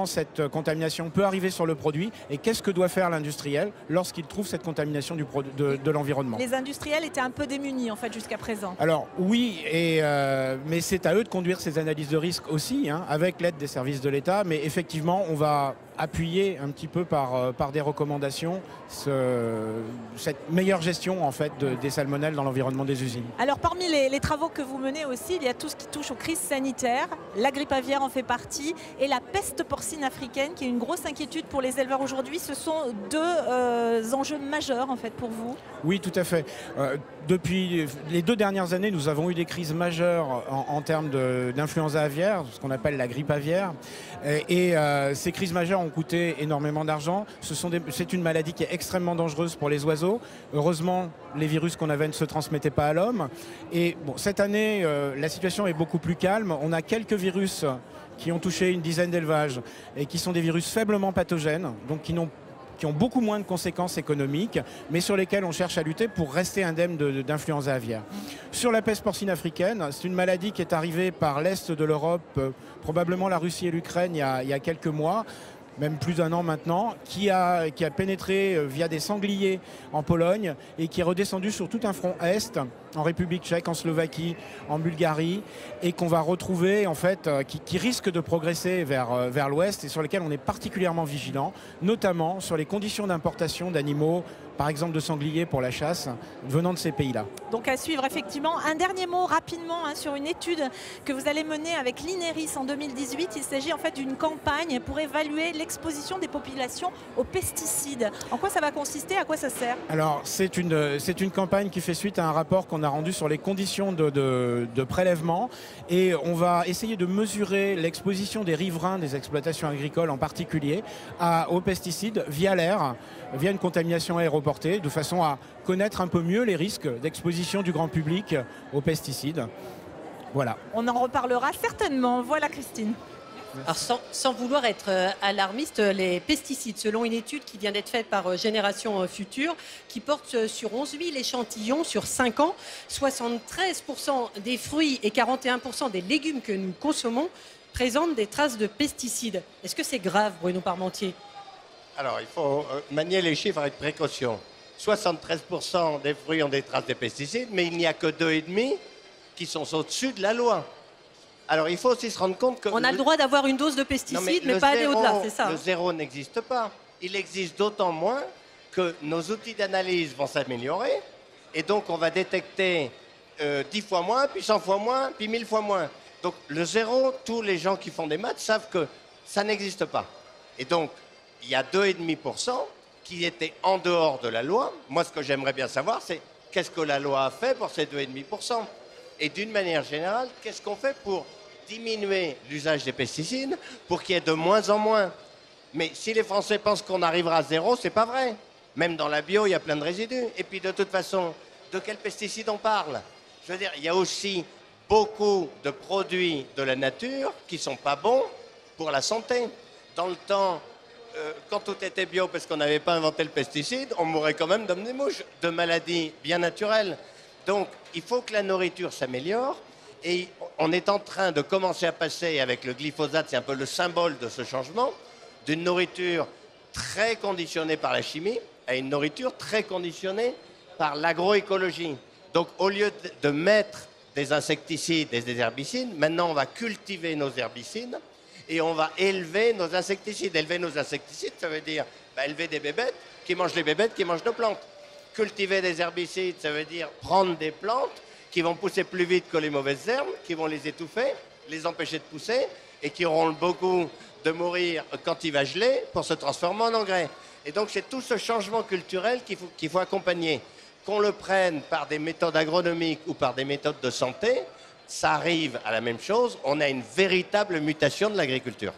cette contamination peut arriver sur le produit et qu'est-ce que doit faire l'industriel lorsqu'il trouve cette contamination de l'environnement. Les industriels étaient un peu démunis en fait jusqu'à présent. Alors oui, mais c'est à eux de conduire ces analyses de risque aussi, avec l'aide des services de l'État, mais effectivement on va appuyer un petit peu par des recommandations cette meilleure gestion en fait des salmonelles dans l'environnement des usines. Alors parmi les travaux que vous menez aussi, il y a tout ce qui touche aux crises sanitaires, la grippe aviaire en fait partie et la peste porcine africaine qui est une grosse inquiétude pour les éleveurs aujourd'hui. Ce sont deux enjeux majeurs en fait pour vous. Oui, tout à fait. Depuis les 2 dernières années, nous avons eu des crises majeures en termes d'influenza aviaire, ce qu'on appelle la grippe aviaire. Et ces crises majeures ont coûté énormément d'argent. C'est une maladie qui est extrêmement dangereuse pour les oiseaux. Heureusement, les virus qu'on avait ne se transmettaient pas à l'homme. Et bon, cette année, la situation est beaucoup plus calme. On a quelques virus qui ont touché une dizaine d'élevages et qui sont des virus faiblement pathogènes, donc qui ont beaucoup moins de conséquences économiques, mais sur lesquels on cherche à lutter pour rester indemne d'influenza aviaire. Sur la peste porcine africaine, c'est une maladie qui est arrivée par l'Est de l'Europe, probablement la Russie et l'Ukraine il y a quelques mois, même plus d'1 an maintenant, qui a pénétré via des sangliers en Pologne et qui est redescendu sur tout un front Est, en République tchèque, en Slovaquie, en Bulgarie, et qu'on va retrouver, en fait, qui risque de progresser vers l'Ouest et sur lesquels on est particulièrement vigilant, notamment sur les conditions d'importation d'animaux, par exemple de sangliers pour la chasse, venant de ces pays-là. Donc à suivre effectivement. Un dernier mot rapidement sur une étude que vous allez mener avec l'INERIS en 2018. Il s'agit en fait d'une campagne pour évaluer l'exposition des populations aux pesticides. En quoi ça va consister? À quoi ça sert? Alors c'est une campagne qui fait suite à un rapport qu'on a rendu sur les conditions de prélèvement, et on va essayer de mesurer l'exposition des riverains des exploitations agricoles en particulier aux pesticides via l'air, via une contamination aéroportée, de façon à connaître un peu mieux les risques d'exposition du grand public aux pesticides. Voilà. On en reparlera certainement. Voilà Christine. Alors sans vouloir être alarmiste, les pesticides, selon une étude qui vient d'être faite par Génération Future, qui porte sur 11 000 échantillons sur 5 ans, 73% des fruits et 41% des légumes que nous consommons présentent des traces de pesticides. Est-ce que c'est grave, Bruno Parmentier? Alors, il faut manier les chiffres avec précaution. 73% des fruits ont des traces de pesticides, mais il n'y a que 2,5% qui sont au-dessus de la loi. Alors, il faut aussi se rendre compte que... On a le droit d'avoir une dose de pesticides, mais pas aller au-delà, c'est ça? Le zéro n'existe pas. Il existe d'autant moins que nos outils d'analyse vont s'améliorer, et donc on va détecter 10 fois moins, puis 100 fois moins, puis 1000 fois moins. Donc, le zéro, tous les gens qui font des maths savent que ça n'existe pas. Et donc, il y a 2,5% qui étaient en dehors de la loi. Moi, ce que j'aimerais bien savoir, c'est qu'est-ce que la loi a fait pour ces 2,5%? Et d'une manière générale, qu'est-ce qu'on fait pour diminuer l'usage des pesticides, pour qu'il y ait de moins en moins? Mais si les Français pensent qu'on arrivera à zéro, c'est pas vrai. Même dans la bio, il y a plein de résidus. Et puis, de toute façon, de quels pesticides on parle? Je veux dire, il y a aussi beaucoup de produits de la nature qui sont pas bons pour la santé. Dans le temps, quand tout était bio, parce qu'on n'avait pas inventé le pesticide, on mourrait quand même d'hommes des mouches, de maladies bien naturelles. Donc, il faut que la nourriture s'améliore. Et on est en train de commencer à passer avec le glyphosate, c'est un peu le symbole de ce changement, d'une nourriture très conditionnée par la chimie à une nourriture très conditionnée par l'agroécologie. Donc, au lieu de mettre des insecticides et des herbicides, maintenant on va cultiver nos herbicides et on va élever nos insecticides. Élever nos insecticides, ça veut dire élever des bébêtes qui mangent les bébêtes qui mangent nos plantes. Cultiver des herbicides, ça veut dire prendre des plantes qui vont pousser plus vite que les mauvaises herbes, qui vont les étouffer, les empêcher de pousser et qui auront le beau goût de mourir quand il va geler pour se transformer en engrais. Et donc c'est tout ce changement culturel qu'il faut accompagner. Qu'on le prenne par des méthodes agronomiques ou par des méthodes de santé, ça arrive à la même chose. On a une véritable mutation de l'agriculture.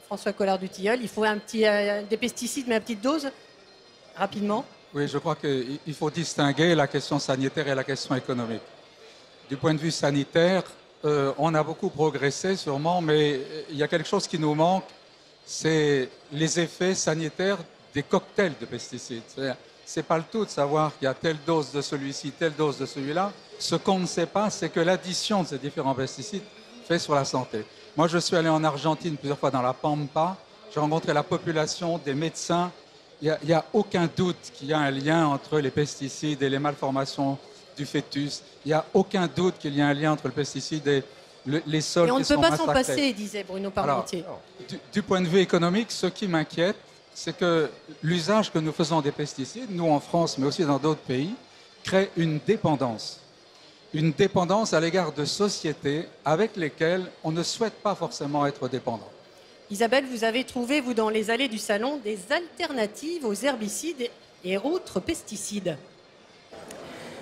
François Collard-du-Tilleul, il faut des pesticides, mais à petite dose, rapidement. Oui, je crois qu'il faut distinguer la question sanitaire et la question économique. Du point de vue sanitaire, on a beaucoup progressé sûrement, mais il y a quelque chose qui nous manque, c'est les effets sanitaires des cocktails de pesticides. C'est pas le tout de savoir qu'il y a telle dose de celui-ci, telle dose de celui-là. Ce qu'on ne sait pas, c'est que l'addition de ces différents pesticides fait sur la santé. Moi, je suis allé en Argentine plusieurs fois dans la Pampa. J'ai rencontré la population, des médecins. Il n'y a aucun doute qu'il y a un lien entre les pesticides et les malformations du fœtus. Il n'y a aucun doute qu'il y a un lien entre le pesticide et les sols qui sont massacrés. Et on ne peut pas s'en passer, disait Bruno Parmentier. Alors, du point de vue économique, ce qui m'inquiète, c'est que l'usage que nous faisons des pesticides, nous en France, mais aussi dans d'autres pays, crée une dépendance à l'égard de sociétés avec lesquelles on ne souhaite pas forcément être dépendant. Isabelle, vous avez trouvé, vous, dans les allées du salon, des alternatives aux herbicides et autres pesticides.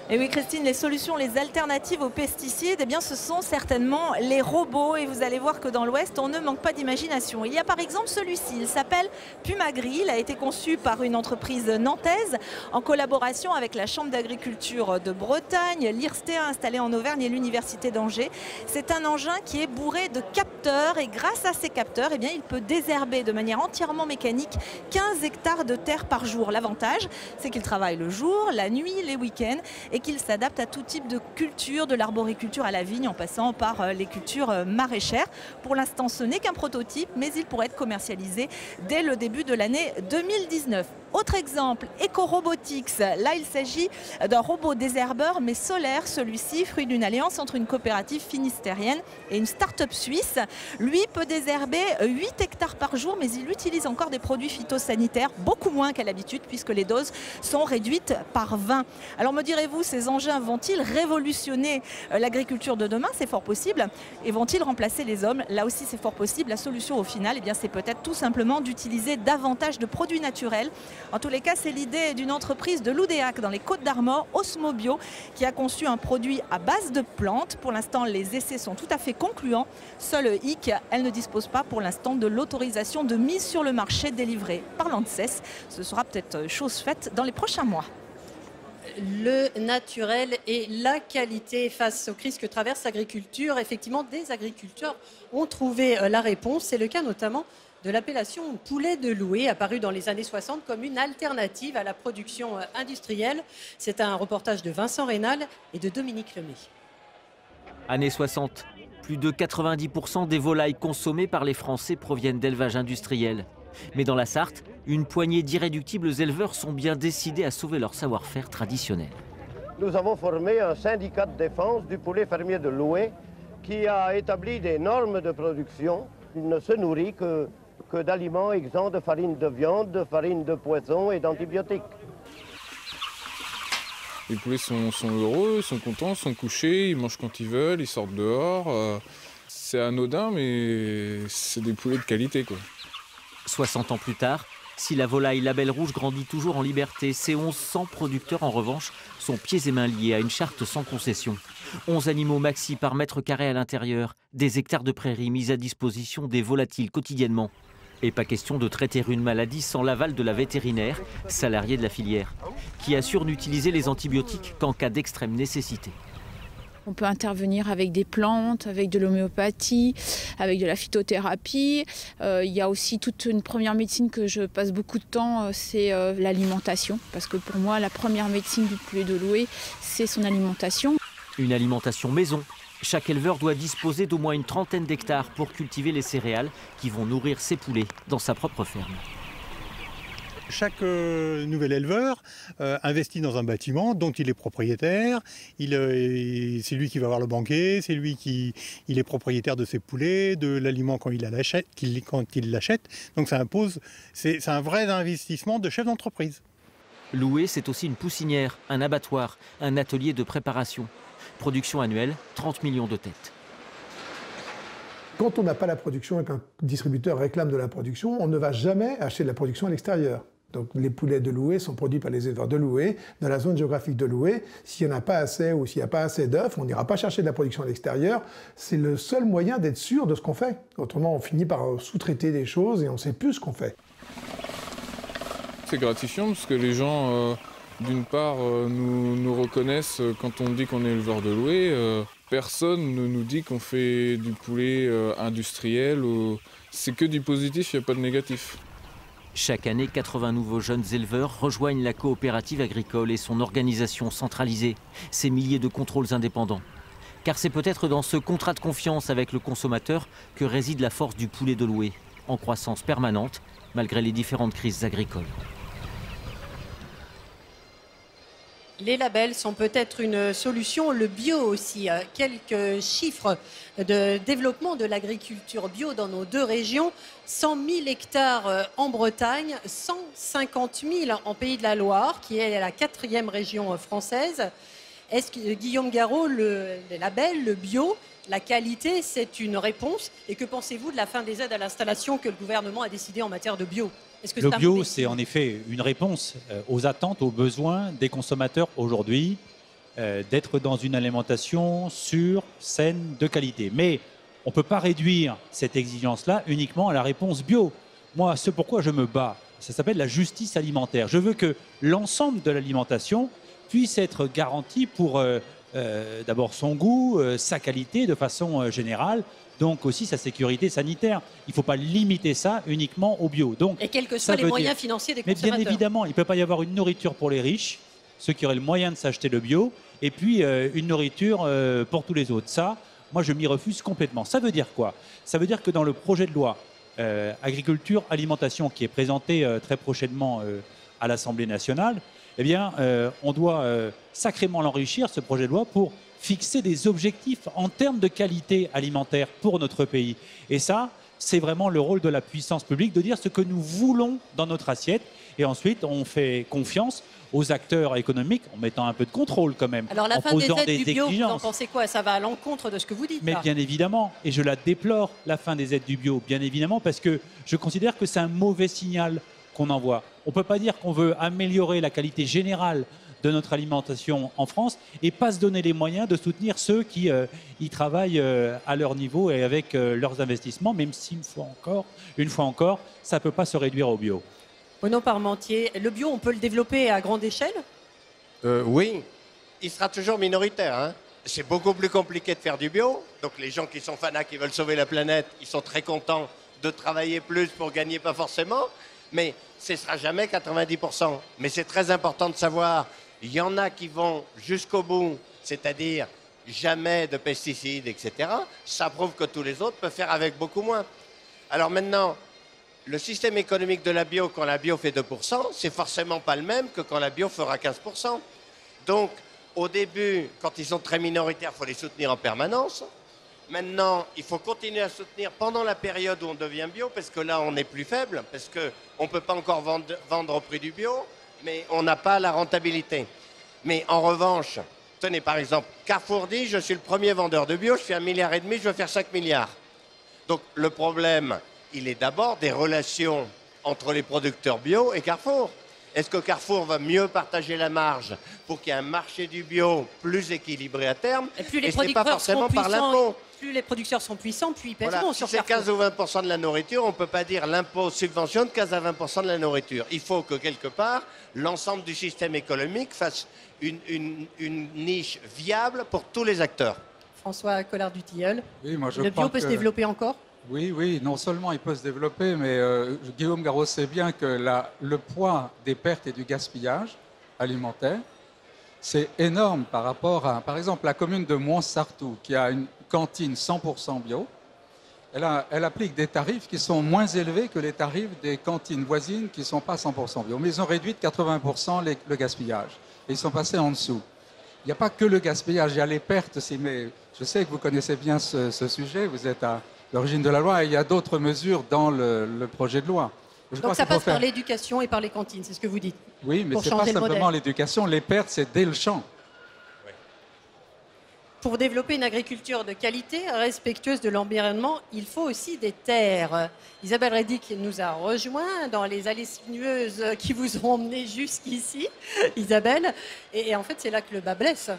Et oui Christine, les solutions, les alternatives aux pesticides, eh bien, ce sont certainement les robots. Et vous allez voir que dans l'Ouest, on ne manque pas d'imagination. Il y a par exemple celui-ci, il s'appelle Pumagri. Il a été conçu par une entreprise nantaise en collaboration avec la Chambre d'agriculture de Bretagne, l'IRSTEA installé en Auvergne et l'Université d'Angers. C'est un engin qui est bourré de capteurs et grâce à ces capteurs, eh bien, il peut désherber de manière entièrement mécanique 15 hectares de terre par jour. L'avantage, c'est qu'il travaille le jour, la nuit, les week-ends et qu'il s'adapte à tout type de culture, de l'arboriculture à la vigne en passant par les cultures maraîchères. Pour l'instant, ce n'est qu'un prototype, mais il pourrait être commercialisé dès le début de l'année 2019. Autre exemple, EcoRobotics. Là, il s'agit d'un robot désherbeur, mais solaire. Celui-ci, fruit d'une alliance entre une coopérative finistérienne et une start-up suisse. Lui peut désherber 8 hectares par jour, mais il utilise encore des produits phytosanitaires, beaucoup moins qu'à l'habitude, puisque les doses sont réduites par 20. Alors me direz-vous, ces engins vont-ils révolutionner l'agriculture de demain? C'est fort possible. Et vont-ils remplacer les hommes? Là aussi, c'est fort possible. La solution au final, eh bien, c'est peut-être tout simplement d'utiliser davantage de produits naturels. En tous les cas, c'est l'idée d'une entreprise de Loudéac dans les Côtes-d'Armor, Osmobio, qui a conçu un produit à base de plantes. Pour l'instant, les essais sont tout à fait concluants. Seule hic, elle ne dispose pas pour l'instant de l'autorisation de mise sur le marché délivrée par l'ANSES. Ce sera peut-être chose faite dans les prochains mois. Le naturel et la qualité face aux crises que traverse l'agriculture. Effectivement, des agriculteurs ont trouvé la réponse. C'est le cas notamment de l'appellation poulet de Loué, apparue dans les années 60 comme une alternative à la production industrielle. C'est un reportage de Vincent Rénal et de Dominique Lemay. Années 60, plus de 90% des volailles consommées par les Français proviennent d'élevage industriel. Mais dans la Sarthe, une poignée d'irréductibles éleveurs sont bien décidés à sauver leur savoir-faire traditionnel. Nous avons formé un syndicat de défense du poulet fermier de Loué qui a établi des normes de production. Il ne se nourrit que d'aliments exempts de farine de viande, de farine de poisson et d'antibiotiques. Les poulets sont heureux, sont contents, sont couchés, ils mangent quand ils veulent, ils sortent dehors. C'est anodin, mais c'est des poulets de qualité, quoi. 60 ans plus tard, si la volaille label rouge grandit toujours en liberté, ces 1100 producteurs, en revanche, sont pieds et mains liés à une charte sans concession. 11 animaux maxi par mètre carré à l'intérieur, des hectares de prairies mis à disposition des volatiles quotidiennement. Et pas question de traiter une maladie sans l'aval de la vétérinaire, salariée de la filière, qui assure n'utiliser les antibiotiques qu'en cas d'extrême nécessité. On peut intervenir avec des plantes, avec de l'homéopathie, avec de la phytothérapie. Il y a aussi toute une première médecine que je passe beaucoup de temps, c'est l'alimentation. Parce que pour moi, la première médecine du poulet de Loué, c'est son alimentation. Une alimentation maison. Chaque éleveur doit disposer d'au moins une trentaine d'hectares pour cultiver les céréales qui vont nourrir ses poulets dans sa propre ferme. Chaque nouvel éleveur investit dans un bâtiment dont il est propriétaire. C'est lui qui va avoir le banquet, c'est lui qui est propriétaire de ses poulets, de l'aliment quand il l'achète. Donc c'est un vrai investissement de chef d'entreprise. Loué, c'est aussi une poussinière, un abattoir, un atelier de préparation. Production annuelle, 30 millions de têtes. Quand on n'a pas la production et qu'un distributeur réclame de la production, on ne va jamais acheter de la production à l'extérieur. Donc les poulets de Loué sont produits par les éleveurs de Loué, dans la zone géographique de Loué. S'il n'y en a pas assez ou s'il n'y a pas assez d'œufs, on n'ira pas chercher de la production à l'extérieur. C'est le seul moyen d'être sûr de ce qu'on fait. Autrement, on finit par sous-traiter des choses et on ne sait plus ce qu'on fait. C'est gratifiant parce que les gens, d'une part, nous reconnaissent quand on dit qu'on est éleveur de Loué. Personne ne nous dit qu'on fait du poulet industriel. C'est que du positif, il n'y a pas de négatif. Chaque année, 80 nouveaux jeunes éleveurs rejoignent la coopérative agricole et son organisation centralisée, ses milliers de contrôles indépendants. Car c'est peut-être dans ce contrat de confiance avec le consommateur que réside la force du poulet de Loué, en croissance permanente, malgré les différentes crises agricoles. Les labels sont peut-être une solution, le bio aussi. Quelques chiffres de développement de l'agriculture bio dans nos deux régions. 100 000 hectares en Bretagne, 150 000 en Pays de la Loire, qui est la 4e région française. Est-ce que, Guillaume Garot, les labels, le bio, la qualité, c'est une réponse? Et que pensez-vous de la fin des aides à l'installation que le gouvernement a décidé en matière de bio? Le bio, c'est en effet une réponse aux attentes, aux besoins des consommateurs aujourd'hui. d'être dans une alimentation sûre, saine, de qualité. Mais on ne peut pas réduire cette exigence-là uniquement à la réponse bio. Moi, ce pourquoi je me bats, ça s'appelle la justice alimentaire. Je veux que l'ensemble de l'alimentation puisse être garanti pour d'abord son goût, sa qualité de façon générale, donc aussi sa sécurité sanitaire. Il ne faut pas limiter ça uniquement au bio. Donc, et quels que soient les moyens financiers des consommateurs. Mais bien évidemment, il ne peut pas y avoir une nourriture pour les riches, ceux qui auraient le moyen de s'acheter le bio, et puis une nourriture pour tous les autres. Ça, moi, je m'y refuse complètement. Ça veut dire quoi? Ça veut dire que dans le projet de loi agriculture, alimentation, qui est présenté très prochainement à l'Assemblée nationale, eh bien, on doit sacrément l'enrichir, ce projet de loi, pour fixer des objectifs en termes de qualité alimentaire pour notre pays. Et ça, c'est vraiment le rôle de la puissance publique, de dire ce que nous voulons dans notre assiette. Et ensuite, on fait confiance aux acteurs économiques en mettant un peu de contrôle quand même. Alors la en fin des posant aides du bio, exigences. vous en pensez quoi? Ça va à l'encontre de ce que vous dites. Mais là. bien évidemment, et je la déplore, la fin des aides du bio, bien évidemment, parce que je considère que c'est un mauvais signal qu'on envoie. On ne peut pas dire qu'on veut améliorer la qualité générale de notre alimentation en France et pas se donner les moyens de soutenir ceux qui y travaillent à leur niveau et avec leurs investissements, même si une fois encore, ça ne peut pas se réduire au bio. Renaud Parmentier, le bio, on peut le développer à grande échelle? Oui, il sera toujours minoritaire. Hein. C'est beaucoup plus compliqué de faire du bio. Donc les gens qui sont fanats, qui veulent sauver la planète, ils sont très contents de travailler plus pour gagner pas forcément. Mais ce ne sera jamais 90%. Mais c'est très important de savoir, il y en a qui vont jusqu'au bout, c'est-à-dire jamais de pesticides, etc. Ça prouve que tous les autres peuvent faire avec beaucoup moins. Alors maintenant, le système économique de la bio, quand la bio fait 2%, c'est forcément pas le même que quand la bio fera 15%. Donc, au début, quand ils sont très minoritaires, il faut les soutenir en permanence. Maintenant, il faut continuer à soutenir pendant la période où on devient bio, parce que là, on est plus faible, parce qu'on ne peut pas encore vendre au prix du bio, mais on n'a pas la rentabilité. Mais en revanche, tenez par exemple, Carrefour dit, je suis le premier vendeur de bio, je fais 1,5 milliard, je veux faire 5 milliards. Donc le problème, il est d'abord des relations entre les producteurs bio et Carrefour. Est-ce que Carrefour va mieux partager la marge pour qu'il y ait un marché du bio plus équilibré à terme? Et plus les ce n'est pas forcément par l'impôt. Plus les producteurs sont puissants, plus ils pèseront Voilà, sur si c'est Carrefour. 15 ou 20% de la nourriture, on ne peut pas dire l'impôt subventionne 15 à 20% de la nourriture. Il faut que quelque part, l'ensemble du système économique fasse une niche viable pour tous les acteurs. François Collard-Dutilleul, Oui, moi, je le bio crois peut se que- développer encore? Oui, non seulement il peut se développer, mais Guillaume Garot sait bien que le poids des pertes et du gaspillage alimentaire, c'est énorme par rapport à, par exemple, la commune de Montsartou, qui a une cantine 100% bio. Elle applique des tarifs qui sont moins élevés que les tarifs des cantines voisines qui ne sont pas 100% bio. Mais ils ont réduit de 80% le gaspillage. Et ils sont passés en dessous. Il n'y a pas que le gaspillage, il y a les pertes aussi. Mais je sais que vous connaissez bien ce sujet, vous êtes à l'origine de la loi et il y a d'autres mesures dans le projet de loi. Je crois Donc ça qu'il faut passe par faire- l'éducation et par les cantines, c'est ce que vous dites? Oui, mais pour ce n'est pas changer le simplement modèle. l'éducation. Les pertes, c'est dès le champ. Pour développer une agriculture de qualité, respectueuse de l'environnement, il faut aussi des terres. Isabelle Redic nous a rejoints dans les allées sinueuses qui vous ont emmené jusqu'ici, Isabelle. Et en fait, c'est là que le bas blesse.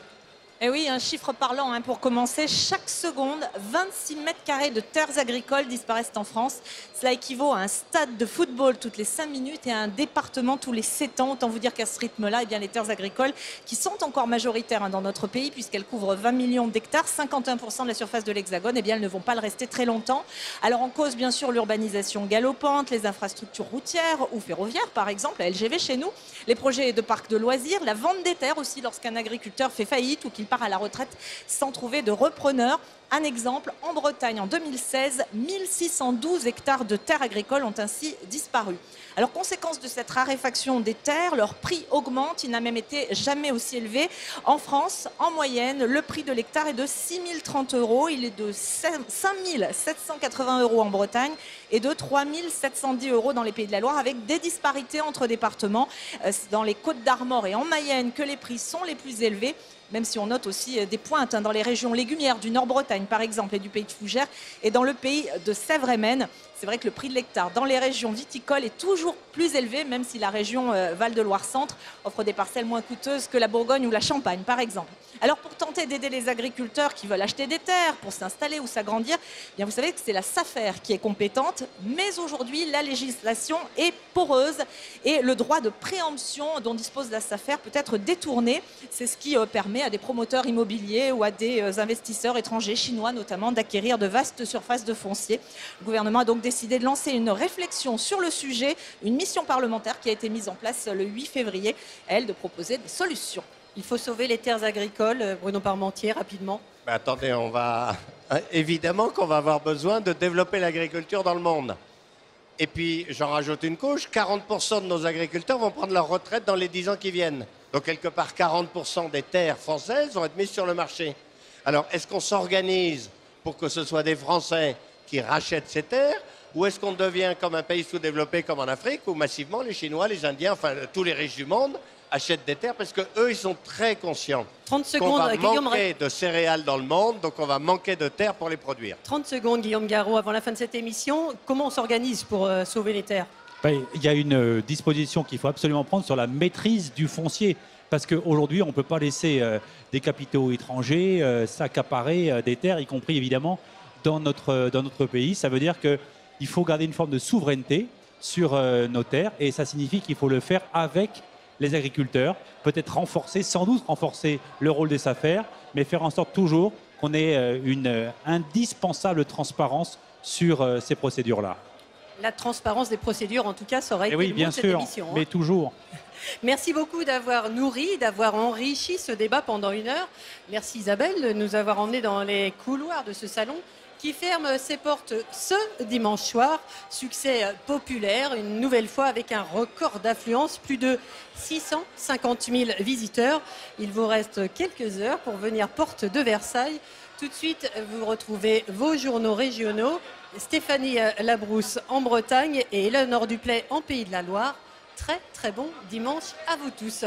Et oui, un chiffre parlant hein, pour commencer. Chaque seconde, 26 mètres carrés de terres agricoles disparaissent en France. Cela équivaut à un stade de football toutes les 5 minutes et à un département tous les 7 ans. Autant vous dire qu'à ce rythme-là, eh bien, les terres agricoles, qui sont encore majoritaires hein, dans notre pays, puisqu'elles couvrent 20 millions d'hectares, 51% de la surface de l'Hexagone, eh bien, elles ne vont pas le rester très longtemps. Alors en cause, bien sûr, l'urbanisation galopante, les infrastructures routières ou ferroviaires, par exemple, la LGV chez nous, les projets de parcs de loisirs, la vente des terres aussi lorsqu'un agriculteur fait faillite ou qu'il part à la retraite sans trouver de repreneur. Un exemple, en Bretagne, en 2016, 1612 hectares de terres agricoles ont ainsi disparu. Alors, conséquence de cette raréfaction des terres, leur prix augmente. Il n'a même été jamais aussi élevé. En France, en moyenne, le prix de l'hectare est de 6 030 €. Il est de 5 780 € en Bretagne et de 3 710 € dans les Pays de la Loire, avec des disparités entre départements. C'est dans les Côtes-d'Armor et en Mayenne que les prix sont les plus élevés, même si on note aussi des pointes hein, dans les régions légumières du Nord-Bretagne, par exemple, et du pays de Fougères, et dans le pays de Sèvres-et-Maine. c'est vrai que le prix de l'hectare dans les régions viticoles est toujours plus élevé, même si la région Val-de-Loire-Centre offre des parcelles moins coûteuses que la Bourgogne ou la Champagne, par exemple. Alors pour tenter d'aider les agriculteurs qui veulent acheter des terres pour s'installer ou s'agrandir, eh bien vous savez que c'est la SAFER qui est compétente, mais aujourd'hui la législation est poreuse et le droit de préemption dont dispose la SAFER peut être détourné. C'est ce qui permet à des promoteurs immobiliers ou à des investisseurs étrangers, chinois notamment, d'acquérir de vastes surfaces de foncier. Le gouvernement a donc décidé de lancer une réflexion sur le sujet, une mission parlementaire qui a été mise en place le 8 février, à elle de proposer des solutions. Il faut sauver les terres agricoles, Bruno Parmentier, rapidement. Mais attendez, évidemment qu'on va avoir besoin de développer l'agriculture dans le monde. Et puis, j'en rajoute une couche, 40% de nos agriculteurs vont prendre leur retraite dans les 10 ans qui viennent. Donc, quelque part, 40% des terres françaises vont être mises sur le marché. Alors, est-ce qu'on s'organise pour que ce soit des Français qui rachètent ces terres, ou est-ce qu'on devient comme un pays sous-développé comme en Afrique, où massivement les Chinois, les Indiens, enfin tous les riches du monde achètent des terres parce qu'eux, ils sont très conscients 30 secondes, qu'on va Guillaume manquer de céréales dans le monde, donc on va manquer de terres pour les produire. 30 secondes, Guillaume Garot, avant la fin de cette émission. Comment on s'organise pour sauver les terres? Il y a une disposition qu'il faut absolument prendre sur la maîtrise du foncier. Parce qu'aujourd'hui, on ne peut pas laisser des capitaux étrangers s'accaparer des terres, y compris évidemment dans notre pays. Ça veut dire qu'il faut garder une forme de souveraineté sur nos terres et ça signifie qu'il faut le faire avec les agriculteurs, peut-être sans doute renforcer le rôle des SAFER, mais faire en sorte toujours qu'on ait une indispensable transparence sur ces procédures-là. La transparence des procédures, en tout cas, ça aurait été le mot de cette émission. Mais toujours. Merci beaucoup d'avoir nourri, d'avoir enrichi ce débat pendant 1 heure. Merci Isabelle de nous avoir emmenés dans les couloirs de ce salon qui ferme ses portes ce dimanche soir. Succès populaire, une nouvelle fois avec un record d'affluence, plus de 650 000 visiteurs. Il vous reste quelques heures pour venir porte de Versailles. Tout de suite, vous retrouvez vos journaux régionaux. Stéphanie Labrousse en Bretagne et Eleonore Duplay en Pays de la Loire. Très très bon dimanche à vous tous.